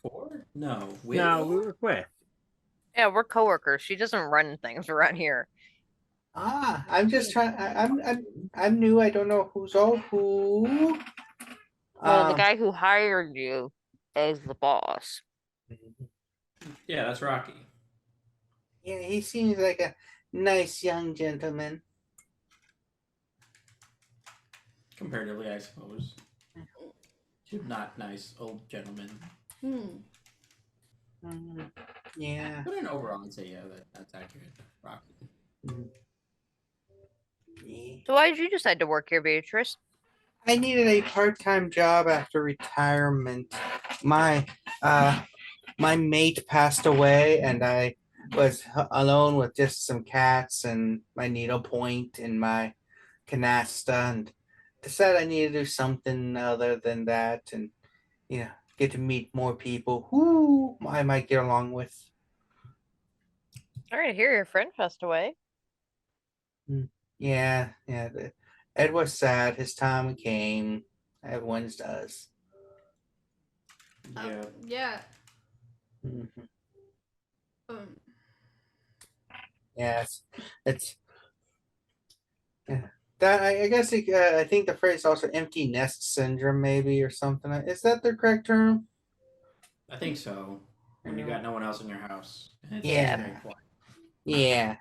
For? No. With? No, we work with. Yeah, we're coworkers. She doesn't run things around here. Ah, I'm just trying. I'm new. I don't know who's all who. Well, the guy who hired you is the boss. Yeah, that's Rocky. Yeah, he seems like a nice young gentleman. Comparatively, I suppose. To not nice old gentlemen. Yeah. But in overall, I'd say, yeah, that's accurate. Rocky. Yeah. So why did you decide to work here, Beatrice? I needed a part-time job after retirement. My mate passed away, and I was alone with just some cats and my needlepoint and my canasta, and decided I needed to do something other than that, and get to meet more people who I might get along with. Sorry to hear your friend passed away. Yeah. Ed was sad. His time came. Everyone's does. Yeah. Yeah. Mhm. Yes. It's yeah. That I guess I think the phrase also empty nest syndrome maybe or something. Is that the correct term? I think so. When you got no one else in your house. And it's Yeah. very quiet. Yeah.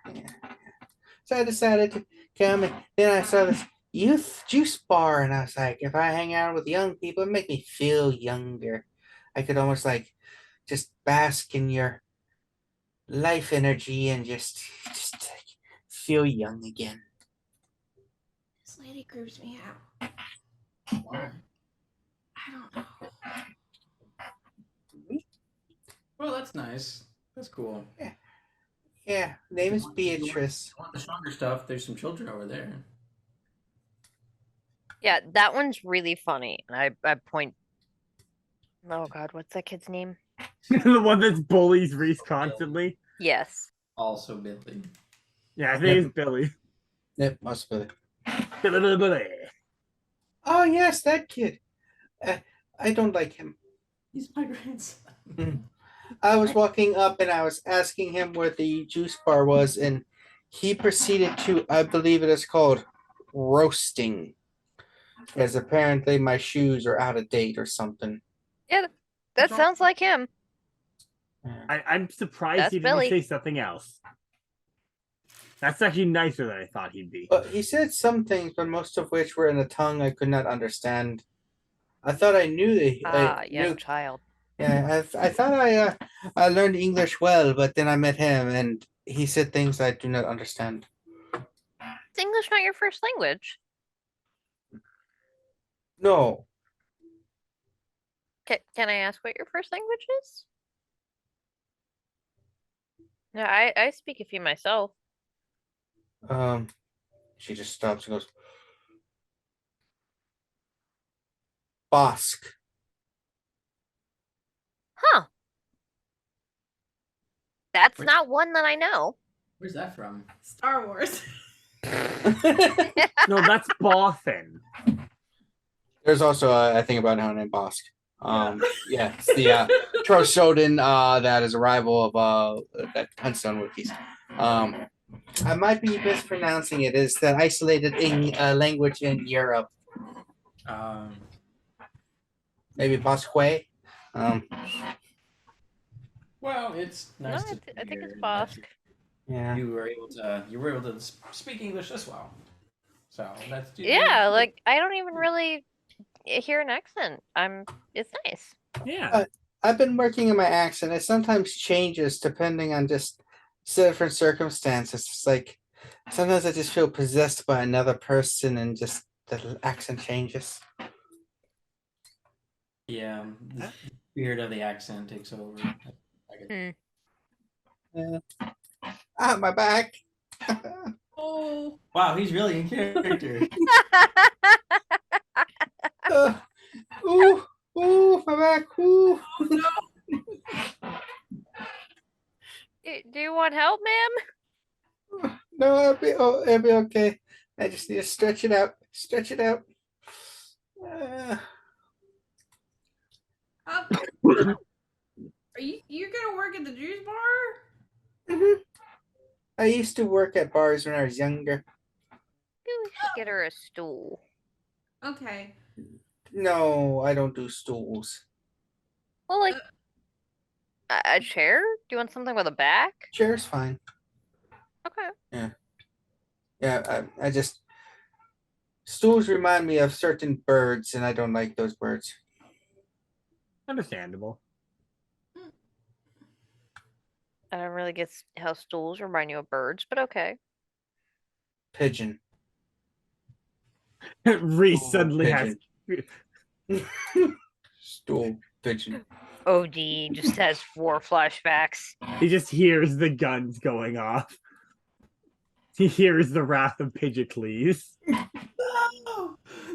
So I decided to come, and then I saw this youth juice bar, and I was like, if I hang out with young people, it make me feel younger. I could almost like just bask in your life energy and just like, feel young again. This lady creeps me out. Why? I don't know. Well, that's nice. That's cool. Yeah, name is If you Beatrice. want the stronger stuff, there's some children over there. Yeah, that one's really funny. And I point. Oh God, what's that kid's name? The one that bullies Reese constantly. Yes. Also Billy. Yeah, I think it's Billy. Yep, possibly. Billy. Oh yes, that kid. I don't like him. He's my grandson. I was walking up and I was asking him where the juice bar was, and he proceeded to, I believe it is called roasting, because apparently my shoes are out of date or something. Yeah, that sounds like him. I'm surprised That's he didn't Billy. say something else. That's actually nicer than I thought he'd be. But he said some things, but most of which were in a tongue I could not understand. I thought I knew Ah, knew. young child. Yeah, I thought I learned English well, but then I met him and he said things I do not understand. Is English not your first language? No, Can I ask what your first language is? No, I speak a few myself. she just stops and goes, Basque. Huh. That's Wait. not one that I know. Where's that from? Star Wars. No, that's Boston. There's also a thing about how named Basque. Yeah, it's the Trosoden that is a rival of that Hunstone wikis. I might be mispronouncing it. It's that isolated language in Europe. Maybe Basque. Well, it's No, nice to I think hear it's that Basque. Yeah. you were able to speak English this well. So that's Yeah, like I don't even really hear an accent. It's nice. Yeah. I've been working on my accent. It sometimes changes depending on just different circumstances. It's like sometimes I just feel possessed by another person and just the accent changes. Yeah, the spirit of the accent takes over. My back. Oh. Wow, he's really in character. Ooh, my back. Ooh. Do you want help, ma'am? No, it'll be okay. I just need to stretch it out. Stretch it out. Are you're gonna work at the juice bar? I used to work at bars when I was younger. Maybe we should get her a stool. Okay. No, I don't do stools. Well, like a chair? Do you want something with a back? Chair's fine. Okay. Yeah, I just stools remind me of certain birds, and I don't like those birds. Understandable. I don't really get how stools remind you of birds, but okay. Pigeon. Reese Stool, suddenly has. Stool pigeon. OD just has 4 flashbacks. He just hears the guns going off. He hears the wrath of Pidgeotles. No,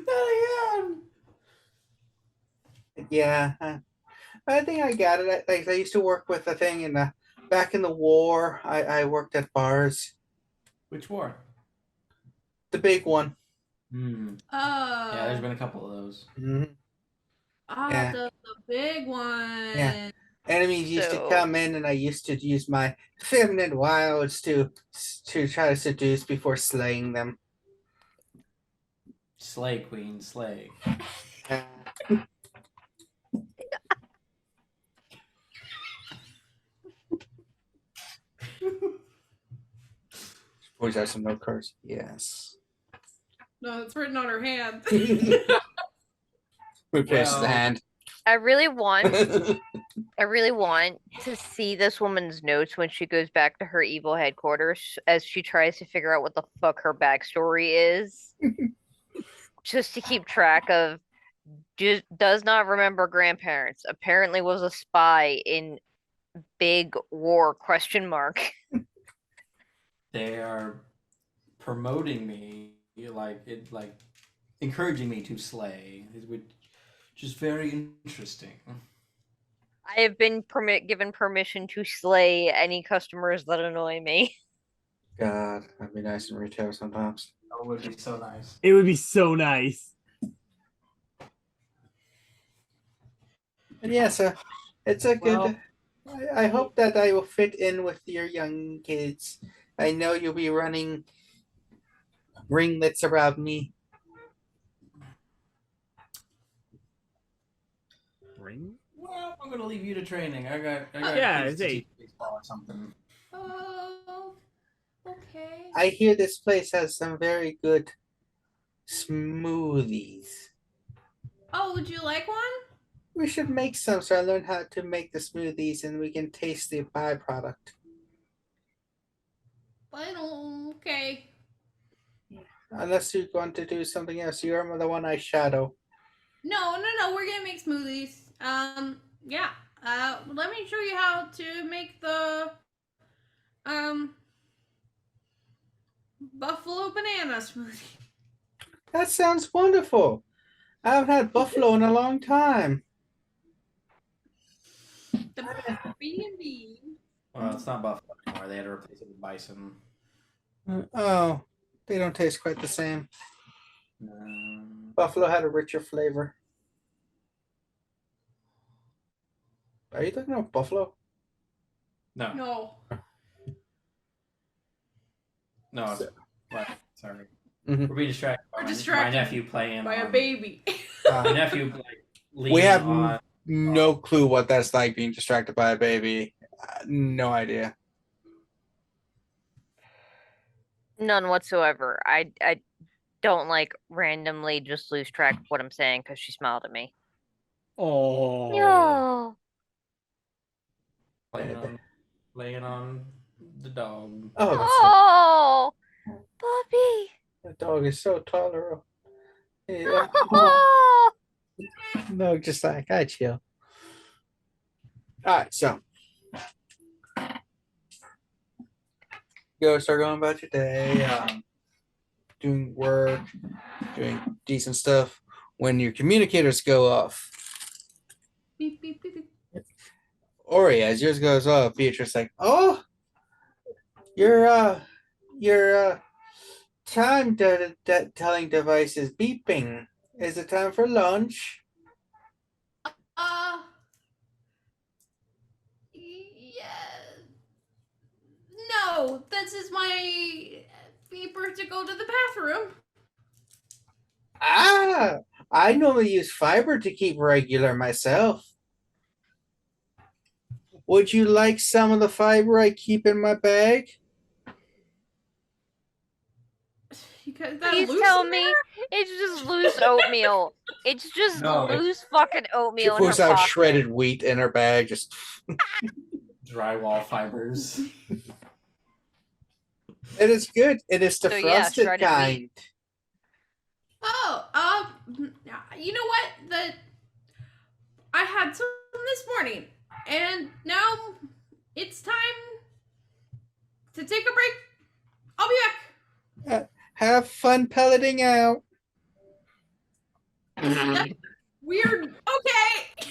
not again. Yeah, I think I got it. I used to work with a thing in the back in the war. I worked at bars. Which war? The big one. Oh. Yeah, there's been a couple of those. Mhm. Yeah. The big one. Yeah. Enemies used to So- come in, and I used to use my feminine wilds to try to seduce before slaying them. Slay Queen, slay. Always have some note cards. Yes. No, it's written on her hand. Replaces the Well- hand. I really want to see this woman's notes when she goes back to her evil headquarters as she tries to figure out what the fuck her backstory is. Just to keep track of, just does not remember grandparents. Apparently was a spy in big war question mark. They are promoting me, like encouraging me to slay, which is very interesting. I have been given permission to slay any customers that annoy me. God, that'd be nice in retail sometimes. That would be so nice. It would be so nice. And yeah, so it's a good. Well- I hope that I will fit in with your young kids. I know you'll be running ringlets around me. Ring? Well, I'm gonna leave you to training. I got Yeah, kids to they- teach baseball or something. Oh, okay. I hear this place has some very good smoothies. Oh, would you like one? We should make some so I learn how to make the smoothies and we can taste the byproduct. I don't. Okay. Unless you want to do something else. You're the one I shadow. No. We're gonna make smoothies. Yeah. Let me show you how to make the buffalo banana smoothie. That sounds wonderful. I haven't had buffalo in a long time. The B&B. Well, it's not buffalo anymore. They had to replace it with bison. Oh, they don't taste quite the same. Um, Buffalo had a richer flavor. Are you talking about buffalo? no, No. it's what? Sorry, Mhm. we're being distracted by We're my distracted nephew playing by a on- baby. My nephew like leaning have on. No clue what that's like being distracted by a baby. No idea. None whatsoever. I don't like randomly just lose track of what I'm saying because she smiled at me. Oh. No. Laying on the dog. Oh, Oh, puppy. the dog is so tolerable. Yeah. Oh. No, just like I chill. All right, so start going about your day, doing work, doing decent stuff. When your communicators go off, Beep, beep, beep, beep. Ori, as yours goes off, Beatrice like, oh, your time telling device is beeping. Is it time for lunch? Yeah. No, this is my beeper to go to the bathroom. Ah, I normally use fiber to keep regular myself. Would you like some of the fiber I keep in my bag? You got that Please loose tell in me there? it's just loose oatmeal. It's just No, it's- loose fucking She oatmeal in her pulls out pocket. shredded wheat in her bag. Just Drywall fibers. it is good. It is the So, yeah, frosted shredded kind. wheat. Oh, you know what? I had some this morning, and now it's time to take a break. I'll be back. Have fun pelleting out. That's weird. Okay.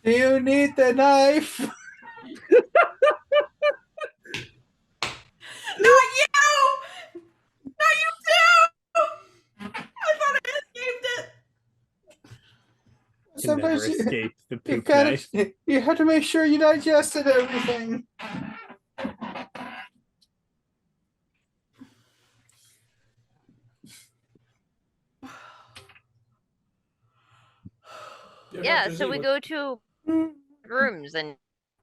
Do you need the knife? Not you! Not you too! I thought I escaped it. Can Sometimes never you, escape the you poop gotta knife. you have to make sure you digested everything. Yeah, so we go to rooms and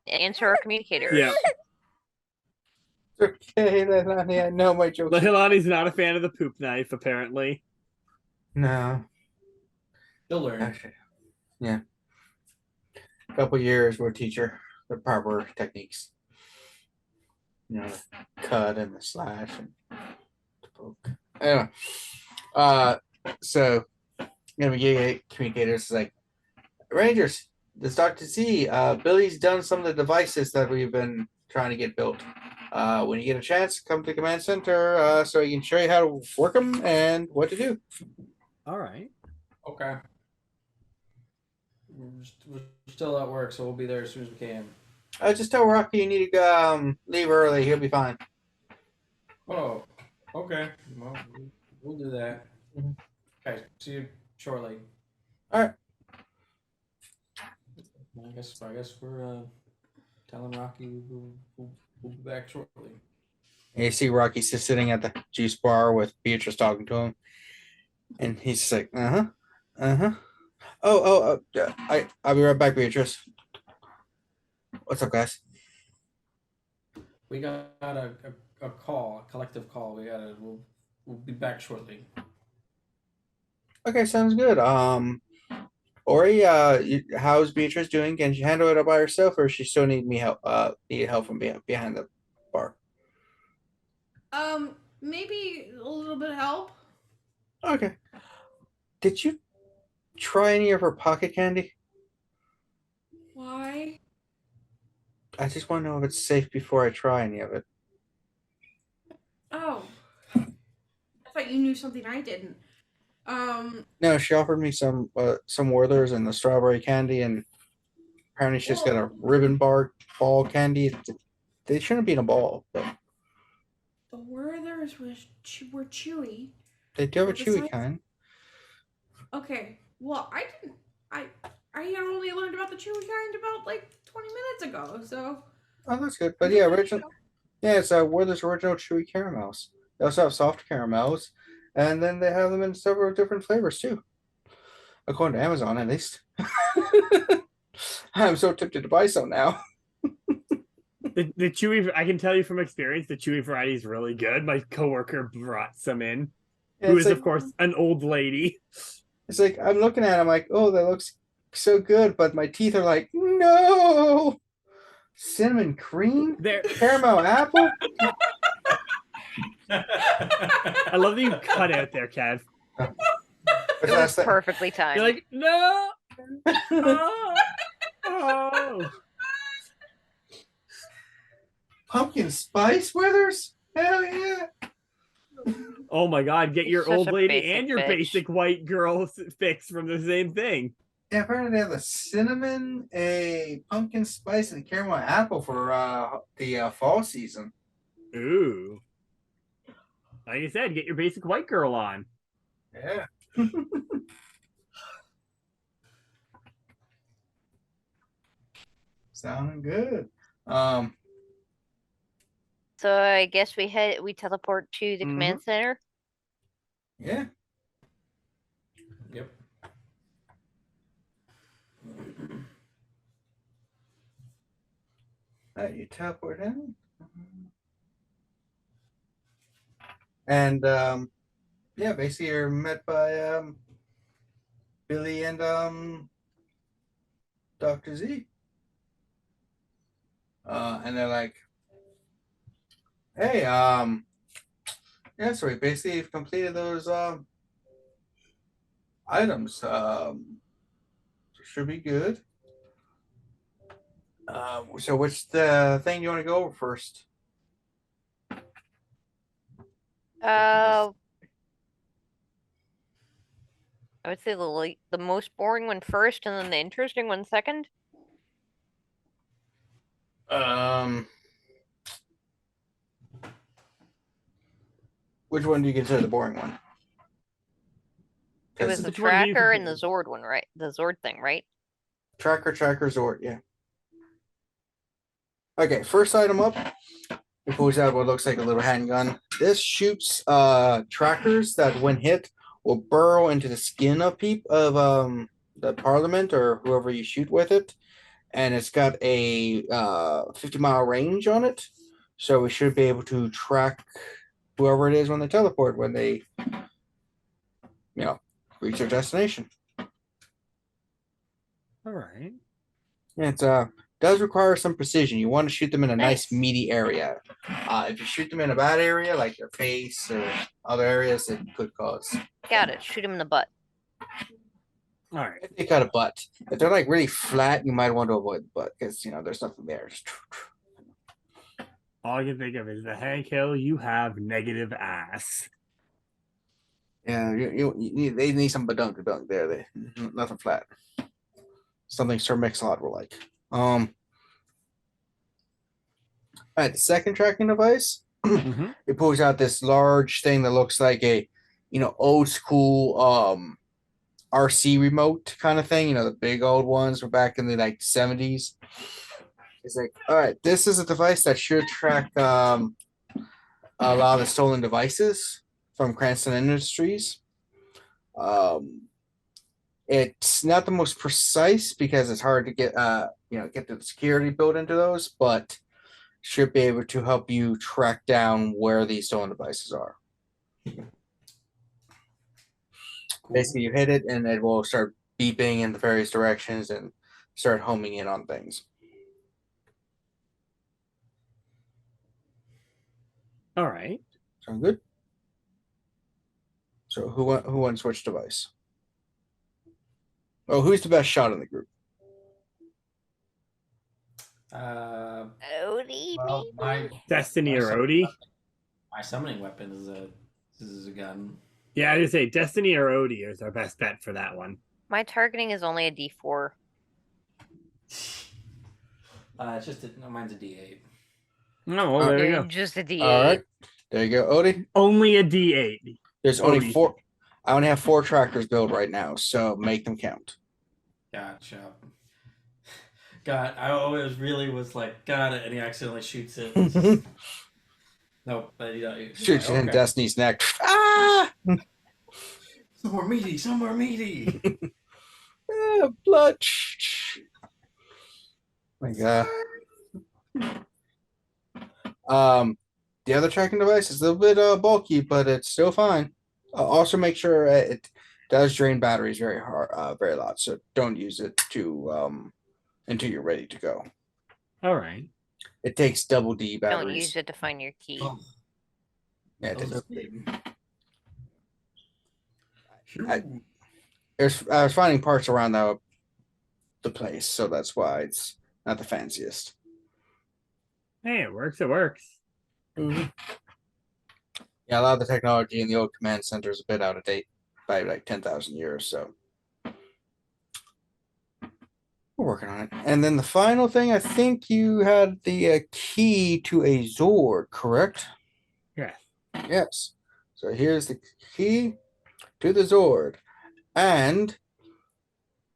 answer our communicators. Yeah. okay, Leilani, I know my jokes. Leilani's not a fan of the poop knife, apparently. No. You'll learn. Actually, yeah. A couple years we'll teach her the proper techniques. You know, the cut and the slash and the poke. Anyway, so gonna be communicators is like Rangers. This Dr. Z, Billy's done some of the devices that we've been trying to get built. When you get a chance, come to Command Center so he can show you how to work them and what to do. All right. Okay. We're still at work, so we'll be there as soon as we can. Just tell Rocky you need to leave early. He'll be fine. Oh, okay. Well, we'll do that. Mhm. Okay, see you shortly. All right. I guess we're telling Rocky we'll be back shortly. And you see Rocky just sitting at the juice bar with Beatrice talking to him, and he's just like, Oh, I'll be right back, Beatrice. What's up, guys? We got a call, a collective call. We'll be back shortly. Okay, sounds good. Ori, how's Beatrice doing? Can she handle it all by herself, or does she still need help from behind the bar? Maybe a little bit of help. Okay. Did you try any of her pocket candy? Why? I just want to know if it's safe before I try any of it. Oh. I thought you knew something I didn't. No, she offered me some Werthers and the strawberry candy, and apparently she's got a ribbon ball candy. They shouldn't be in a ball, but the Werthers were chewy. they do have a Well, chewy besides- kind. Okay. Well, I didn't. I had only learned about the chewy kind about like 20 minutes ago. So. Oh, that's good. But yeah, original. Yeah, it's Werther's original chewy caramels. They also have soft caramels, and then they have them in several different flavors too. According to Amazon, at least. I'm so tempted to buy some now. The chewy, I can tell you from experience, the chewy variety is really good. My coworker brought some in, Yeah, who it's is, like, of course, an old lady. It's like I'm looking at it, I'm like, oh, that looks so good, but my teeth are like, no. Cinnamon cream? There, Caramel apple? I love that you cut out there, Kev. It was perfectly timed. You're like, no. Oh. Pumpkin spice Withers? Hell yeah. Oh my God! Get your Such old a lady basic and your bitch. basic white girl fix from the same thing. Yeah, apparently they have a cinnamon, a pumpkin spice, and a caramel apple for the fall season. Ooh. Like you said, get your basic white girl on. Yeah. Sounding good. So I guess we teleport to the command center. Yeah. Yep. You teleport in. And yeah, basically you're met by Billy and Dr. Z. And they're like, hey, yeah, so we basically have completed those items. Should be good. So which the thing you want to go over first? I would say the most boring one first, and then the interesting one second. Which one do you consider the boring one? It was the Which one do you tracker and the consider? Zord one, right? The Zord thing, right? Tracker, Zord, yeah. Okay, first item up. It pulls out what looks like a little handgun. This shoots trackers that, when hit, will burrow into the skin of the Parliament or whoever you shoot with it. And it's got a 50-mile range on it. So we should be able to track whoever it is when they teleport, when they, reach their destination. All right. It does require some precision. You want to shoot them in a nice Nice. meaty area. If you shoot them in a bad area, like their face or other areas, it could cause. Got it. Shoot him in the butt. All right. If they got a butt, if they're like really flat, you might want to avoid the butt because there's nothing there. All I can think of is the Hank Hill. You have negative ass. Yeah, they need some badunk there. They nothing flat. Something Sir Mix-a-Lot will like. All right, the second tracking device. Mhm. It pulls out this large thing that looks like a, old school RC remote kind of thing. The big old ones from back in the 70s. It's like, all right, this is a device that should track a lot of the stolen devices from Cranston Industries. It's not the most precise because it's hard to get get the security built into those, but should be able to help you track down where these stolen devices are. Cool. Basically, you hit it and it will start beeping in the various directions and start homing in on things. All right. Sound good? So who wants which device? Oh, who's the best shot in the group? Odie, Well, maybe? Destiny my or Odie? my summoning weapon is a gun. Yeah, I just say Destiny or Odie is our best bet for that one. My targeting is only a D4. It's just mine's a D8. No, well, there you go. Just a D8. All right, there you go, Odie. Only a D8. There's only Odie. 4. I only have 4 trackers built right now, so make them count. Gotcha. God, I always really was like, got it, and he accidentally shoots it. Nope, but Shoots like, in Destiny's neck. Ah! Somewhere meaty. Ah, blood. My God. The other tracking device is a little bit bulky, but it's still fine. Also, make sure it does drain batteries very hard, very lot. So don't use it until you're ready to go. All right. It takes double D batteries. Don't use it to find your key. Oh, Yeah, it those takes- are big. I was finding parts around the place, so that's why it's not the fanciest. Hey, it works. It works. Yeah, a lot of the technology in the old command center is a bit out of date by like 10,000 years, so we're working on it. And then the final thing, I think you had the key to a Zord, correct? Yes. Yes. So here's the key to the Zord. And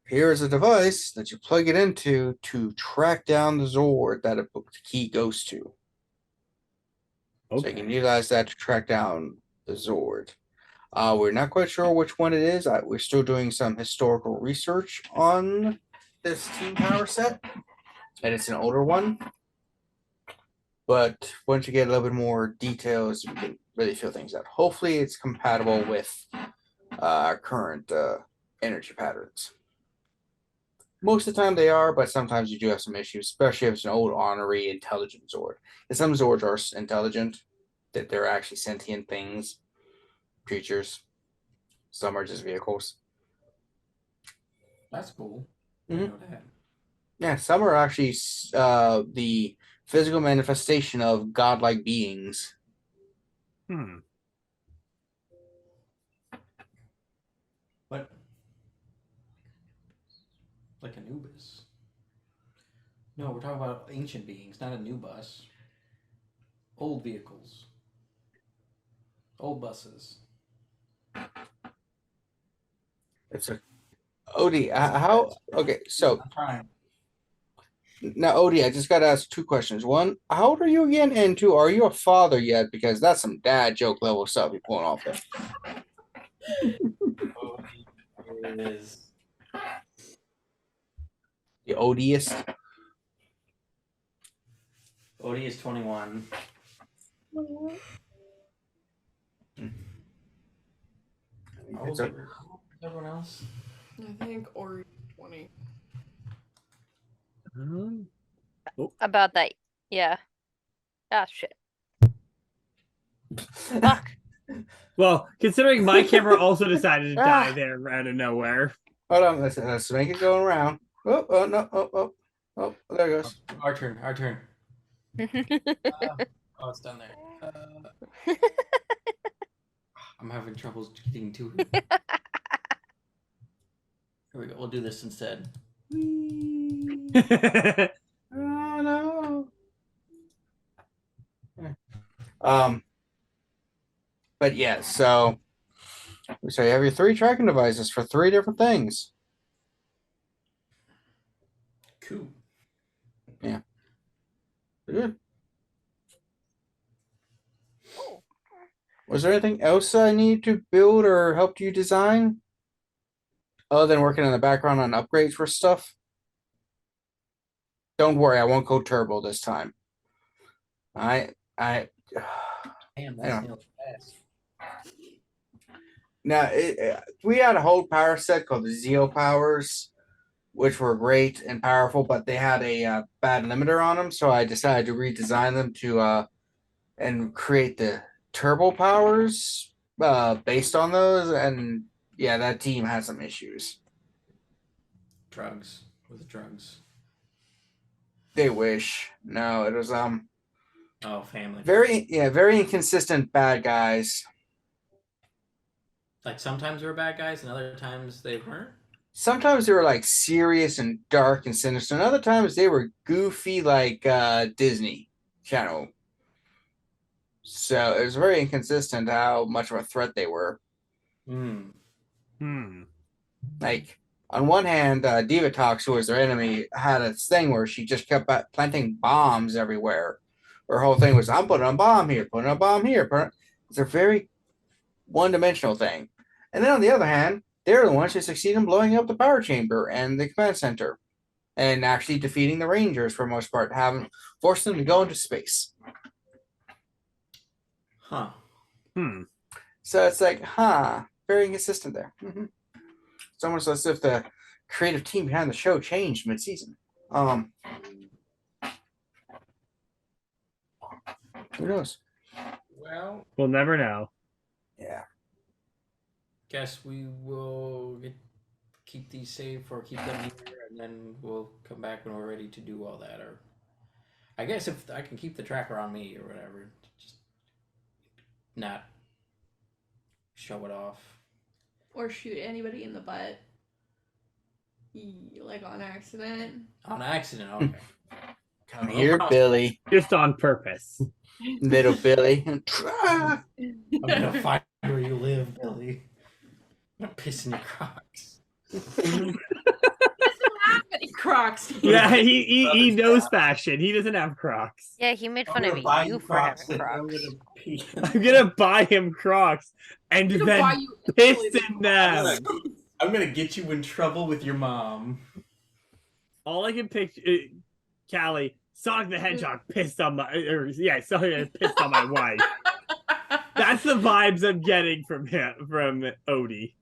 here's a device that you plug it into to track down the Zord that the key goes to. So you can utilize that to track down the Zord. We're not quite sure which one it is. We're still doing some historical research on this team power set, and it's an older one. But once you get a little bit more details, you can really feel things out. Hopefully, it's compatible with our current energy patterns. Most of the time they are, but sometimes you do have some issues, especially if it's an old ornery intelligent Zord. And some Zords are intelligent, that they're actually sentient things, creatures. Some are just vehicles. That's cool. Mhm. I know that. Yeah, some are actually the physical manifestation of godlike beings. What? Like Anubis. No, we're talking about ancient beings, not Anubis. Old vehicles. Old buses. It's a Odie. How? Okay, so I'm trying. now Odie, I just got to ask 2 questions. One, how old are you again? And 2, are you a father yet? Because that's some dad joke level stuff you're pulling off there. Odie is The odious. Odie is 21. How old's everyone else? I think or 20. About that. Yeah. Ah, shit. Fuck. Well, considering my camera also decided to die Ah. there out of nowhere. Hold on, let's make it going around. Oh no! Oh, there it goes. Our turn. Oh, it's down there. I'm having trouble getting to it. Here we go. We'll do this instead. Oh no. But yeah, so you have your 3 tracking devices for 3 different things. Cool. Yeah. Good. Was there anything else I need to build or helped you design? Other than working in the background on upgrades for stuff? Don't worry, I won't go turbo this time. Damn, Yeah. that's nailed fast. Now, we had a whole power set called the Zeo powers, which were great and powerful, but they had a bad limiter on them, so I decided to redesign them to and create the turbo powers based on those. And yeah, that team had some issues. Drugs. With drugs. They wish. No, it was Oh, family. very inconsistent bad guys. Like sometimes they were bad guys and other times they weren't. Sometimes they were like serious and dark and sinister, and other times they were goofy like Disney Channel. So it was very inconsistent how much of a threat they were. Like on one hand, Divatox, who was their enemy, had a thing where she just kept planting bombs everywhere. Her whole thing was, I'm putting a bomb here, putting a bomb here. It's a very one-dimensional thing. And then on the other hand, they're the ones who succeed in blowing up the power chamber and the command center, and actually defeating the Rangers for the most part, having forced them to go into space. Huh. So it's like, very inconsistent there. It's almost as if the creative team behind the show changed mid-season. Who knows? Well, We'll never know. Yeah. Guess we will keep these saved or keep them here, and then we'll come back when we're ready to do all that. Or I guess if I can keep the tracker on me or whatever, just not show it off. Or shoot anybody in the butt. Like on accident. On accident, okay. Come here, Billy. Just on purpose. Little Billy. I'm gonna find where you live, Billy. I'm gonna piss in your Crocs. Crocs. Yeah, he knows fashion. He doesn't have Crocs. Yeah, he made fun of you for having Crocs. I'm gonna buy him Crocs and then piss in them. I'm gonna get you in trouble with your mom. All I can picture, Callie, Sonic the Hedgehog pissed on my, Sonic pissed on my wife. That's the vibes I'm getting from Odie.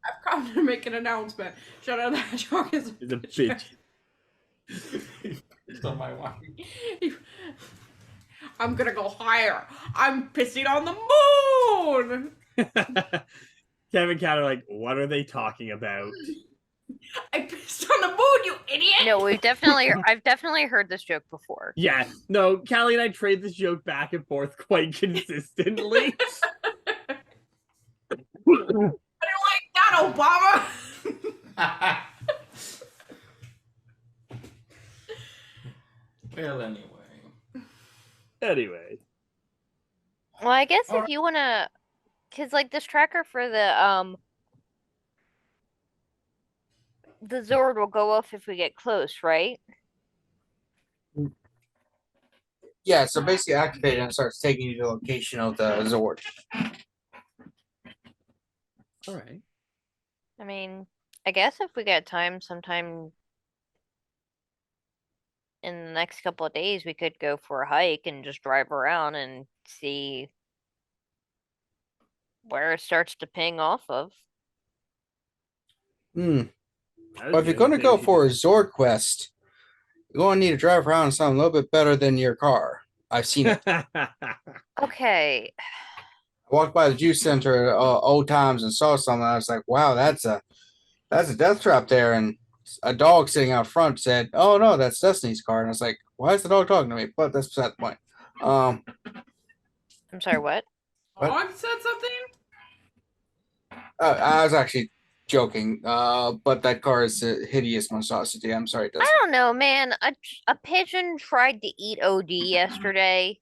I've come to make an announcement. Shout out the Hedgehog is a bitch. It's on my wife. I'm gonna go higher. I'm pissing on the moon. Kevin Counter, like, what are they talking about? I pissed on the moon, you idiot. No, I've definitely heard this joke before. Yeah, no, Callie and I trade this joke back and forth quite consistently. I don't like that, Obama. Well, anyway. Well, I guess if you wanna, cause like this tracker for the Zord will go off if we get close, right? Yeah, so basically activate it and it starts taking you to the location of the Zord. All right. I mean, I guess if we get time sometime in the next couple of days, we could go for a hike and just drive around and see where it starts to ping off of. Hmm. I was But if you're gonna going to say go we for a Zord quest, you're going to need to drive around in something a little bit better than your car. I've seen it. should- Okay. I walked by the juice center old times and saw something. I was like, wow, that's a death trap there. And a dog sitting out front said, oh no, that's Destiny's car. And I was like, why is the dog talking to me? But that's beside the point. I'm sorry, what? What? Dog said something? I was actually joking. But that car is a hideous monstrosity. I'm sorry, I Dustin. don't know, man. A pigeon tried to eat OD yesterday.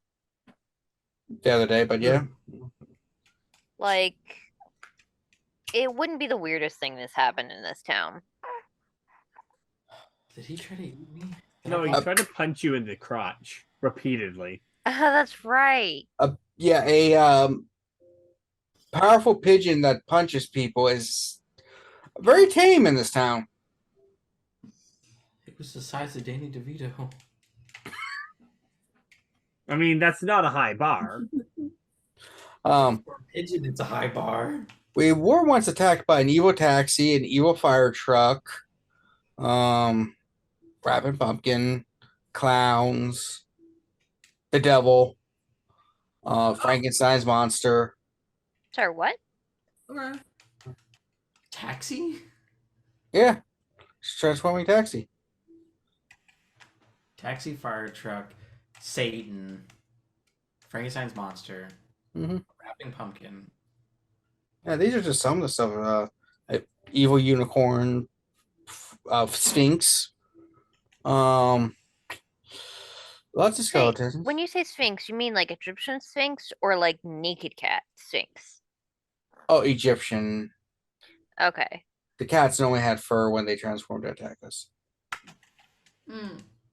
The other day, but yeah. Like, it wouldn't be the weirdest thing that's happened in this town. Did he try to eat me? No, he Uh, tried to punch you in the crotch repeatedly. That's right. Yeah, a powerful pigeon that punches people is very tame in this town. It was the size of Danny DeVito. I mean, that's not a high bar. For a pigeon, it's a high bar. We were once attacked by an evil taxi, an evil fire truck, Rapping Pumpkin, clowns, the devil, Frankenstein's monster. Sorry, what? Okay. Taxi? Yeah, it's a transforming taxi. Taxi, fire truck, Satan, Frankenstein's monster, Mm-hmm. Rapping Pumpkin. Yeah, these are just some of the stuff. Evil unicorn, Sphinx. Lots of Say, skeletons. when you say Sphinx, you mean like Egyptian Sphinx or like naked cat Sphinx? Oh, Egyptian. Okay. The cats only had fur when they transformed to attack us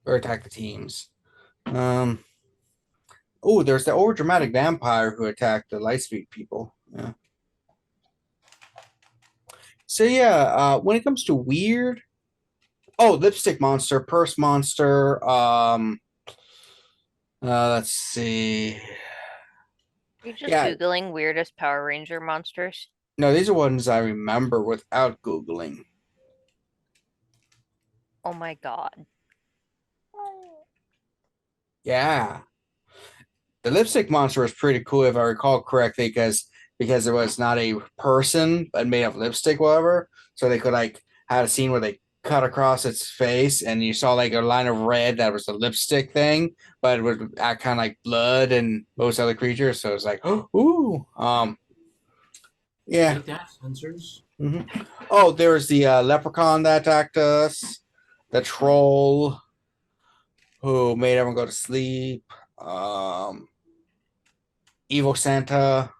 or attack the teams. Oh, there's the over dramatic vampire who attacked the Lightspeed people. Yeah. So yeah, when it comes to weird, lipstick monster, purse monster. Let's see. You're just Yeah. Googling weirdest Power Ranger monsters. No, these are ones I remember without Googling. Oh my god. Yeah. The lipstick monster was pretty cool if I recall correctly, because it was not a person but made of lipstick, whatever. So they could like had a scene where they cut across its face and you saw like a line of red that was the lipstick thing, but it would act kind of like blood and most other creatures. So it's like, ooh, yeah. Take that, censors. Oh, there was the leprechaun that attacked us, the troll who made everyone go to sleep, evil Santa.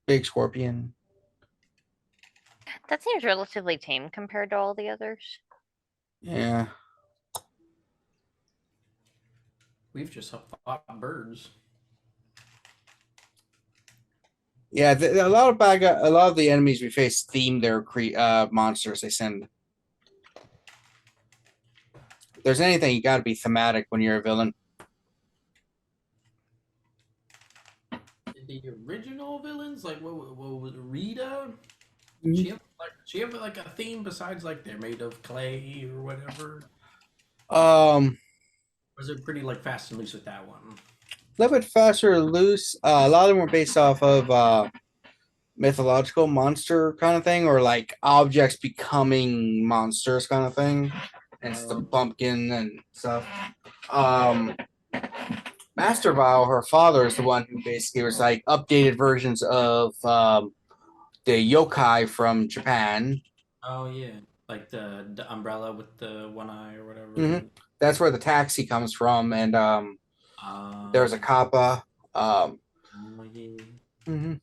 Big scorpion. That seems relatively tame compared to all the others. Yeah. We've just fought birds. Yeah, a lot of the enemies we face theme their monsters they send. If there's anything, you got to be thematic when you're a villain. The original villains, like what was it, Rita? Mhm. She have like a theme besides like they're made of clay or whatever. Was it pretty like fast and loose with that one? A little bit faster or loose. A lot of them were based off of mythological monster kind of thing, or like objects becoming monsters kind of thing. It's the pumpkin and stuff. Master Vile, her father, is the one who basically was like updated versions of the yokai from Japan. Oh yeah, like the umbrella with the one eye or whatever. Mhm. That's where the taxi comes from, and there's a kappa. Oh, yeah.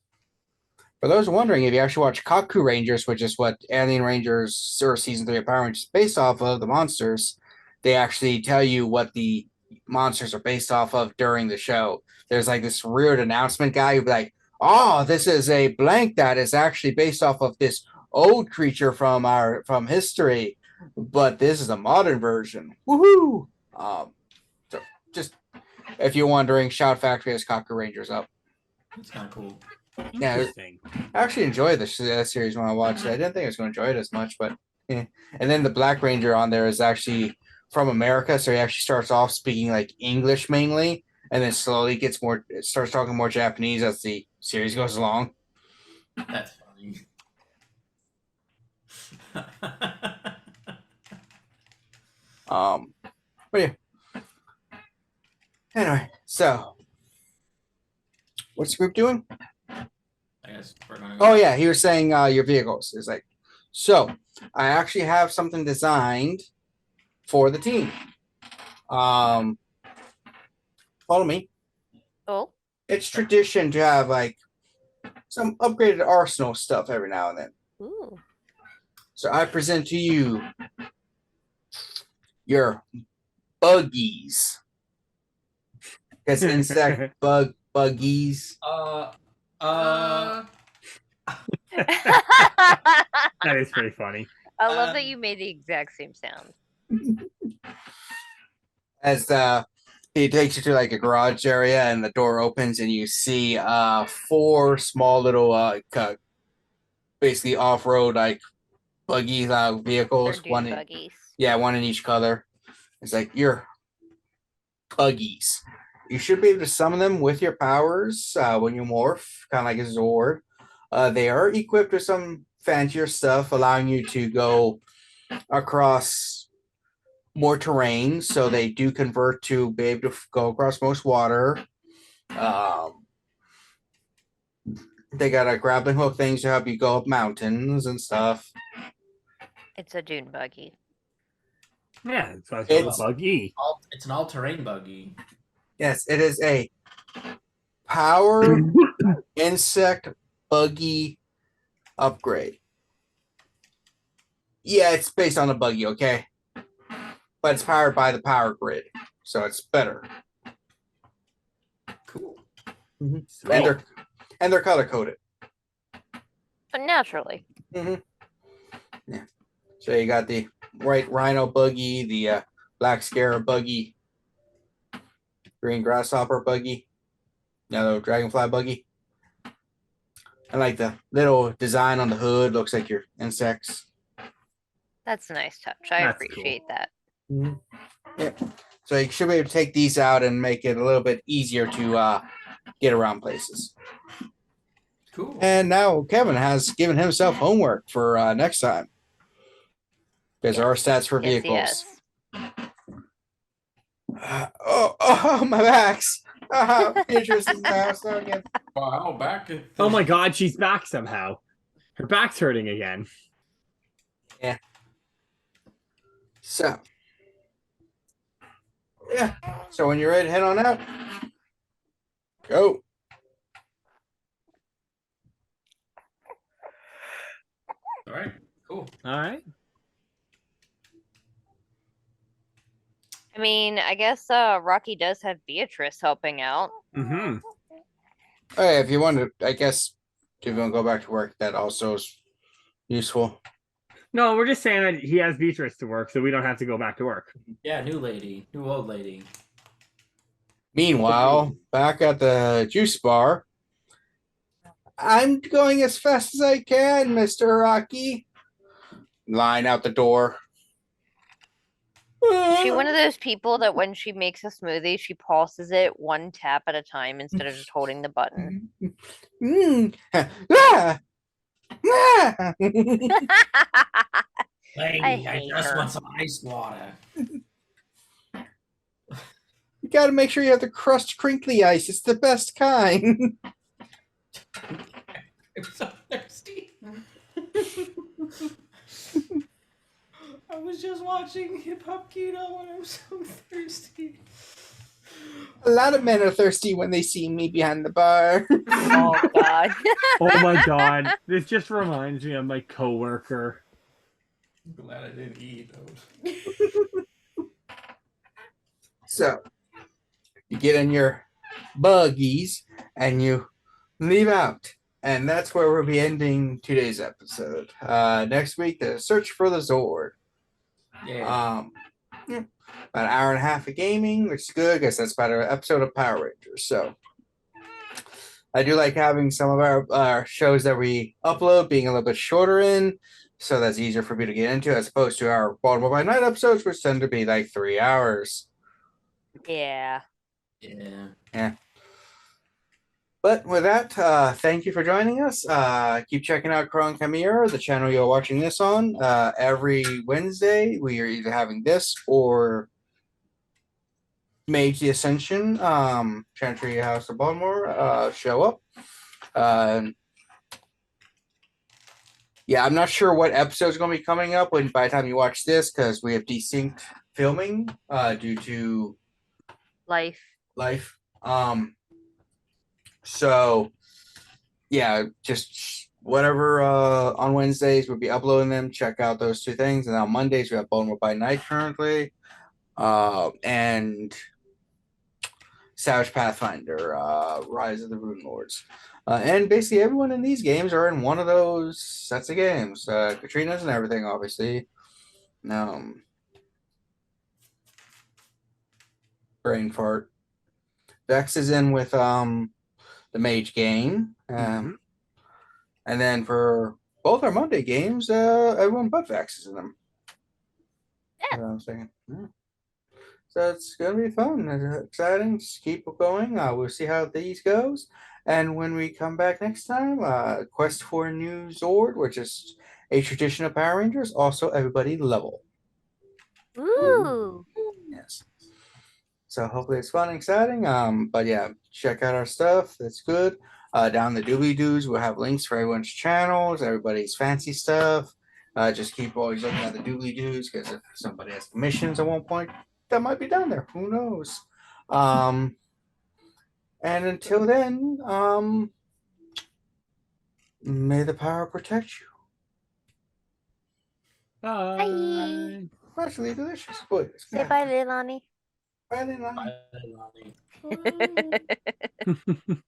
For those wondering, if you actually watch Kaku Rangers, which is what Alien Rangers or Season 3 of Power Rangers is based off of, the monsters, they actually tell you what the monsters are based off of during the show. There's like this weird announcement guy who'd be like, oh, this is a blank that is actually based off of this old creature from history, but this is a modern version. Woohoo! So just if you're wondering, Shout Factory has Cocker Rangers up. That's kind of cool. Yeah, Interesting. I actually enjoyed the series when I watched it. I didn't think I was going to enjoy it as much, but yeah. And then the Black Ranger on there is actually from America, so he actually starts off speaking like English mainly, and then slowly starts talking more Japanese as the series goes along. That's funny. But yeah. Anyway, so what's the group doing? I guess we're gonna. Oh yeah, he was saying your vehicles. It's like, so I actually have something designed for the team. Follow me. Oh, It's tradition to have like some upgraded arsenal stuff every now and then. ooh. So I present to you your buggies. Because insect buggies. That is pretty funny. I love that you made the exact same sound. As he takes you to like a garage area and the door opens and you see 4 small little basically off-road like buggy vehicles. They're dune buggies. One in each color. It's like your buggies. You should be able to summon them with your powers when you morph, kind of like a Zord. They are equipped with some fancier stuff, allowing you to go across more terrain. So they do convert to be able to go across most water. They got a grappling hook things to help you go up mountains and stuff. It's a dune buggy. Yeah, it's a buggy. It's an all-terrain buggy. Yes, it is a power insect buggy upgrade. Yeah, it's based on a buggy, okay? But it's powered by the power grid, so it's better. Cool. Mm-hmm. And they're color coded. But naturally. Mm-hmm. Yeah. So you got the Wright Rhino buggy, the Black Scarab buggy, Green Grasshopper buggy, yellow Dragonfly buggy. I like the little design on the hood. Looks like your insects. That's a nice touch. I That's appreciate cool. that. Mm-hmm. Yeah. So you should be able to take these out and make it a little bit easier to get around places. Cool. And now Kevin has given himself homework for next time. Because there are stats for vehicles. Yes. My backs. Beatrice is now again. Wow, back. Oh my god, she's back somehow. Her back's hurting again. Yeah. So. Yeah. So when you're ready to head on out, go. All right. Cool. All right. I mean, I guess Rocky does have Beatrice helping out. Mm-hmm. Hey, if you want to, I guess, if you want to go back to work, that also is useful. No, we're just saying that he has Beatrice to work, so we don't have to go back to work. Yeah, new old lady. Meanwhile, back at the juice bar, I'm going as fast as I can, Mr. Rocky. Line out the door. Is she one of those people that when she makes a smoothie, she pulses it one tap at a time instead of just holding the button? Ah! Ah! Lady, I I hate just her. want some ice water. You gotta make sure you have the crushed crinkly ice. It's the best kind. I'm so thirsty. I was just watching Hip Hop Keto and I'm so thirsty. A lot of men are thirsty when they see me behind the bar. Oh god. Oh my god. This just reminds me of my coworker. I'm glad I didn't eat those. So, you get in your buggies and you leave out. And that's where we'll be ending today's episode. Next week, the search for the Zord. Yeah. Yeah, about an hour and a half of gaming, which is good. I guess that's about an episode of Power Rangers. So I do like having some of our shows that we upload being a little bit shorter so that's easier for me to get into as opposed to our Baltimore by Night episodes, which tend to be like 3 hours. Yeah. Yeah. But with that, thank you for joining us. Keep checking out Crown Chimera, the channel you're watching this on. Every Wednesday, we are either having this or Mage the Ascension, Chantry House of Baltimore, show up. Yeah, I'm not sure what episode is going to be coming up by the time you watch this because we have desynced filming due to Life. life. So yeah, just whatever on Wednesdays we'll be uploading them. Check out those two things, and on Mondays we have Baltimore by Night currently, and Savage Pathfinder, Rise of the Rune Lords. And basically everyone in these games are in one of those sets of games. Katrina's and everything, obviously. Brain fart. Vex is in with the Mage game. And then for both our Monday games, everyone but Vex is in them. Yeah. You know what I'm saying? Yeah. So it's gonna be fun and exciting. Just keep going. We'll see how these goes. And when we come back next time, Quest for a New Zord, which is a tradition of Power Rangers. Also, everybody level. Ooh. Yes. So hopefully it's fun and exciting. But yeah, check out our stuff. That's good. Down the doobly doos, we'll have links for everyone's channels, everybody's fancy stuff. Just keep always looking at the doobly doos because if somebody has commissions at one point, that might be down there. Who knows? And until then, may the power protect you. Bye. Actually, delicious. Boy, Say bye, Leilani. Bye, Leilani. Bye, Lonnie. Bye.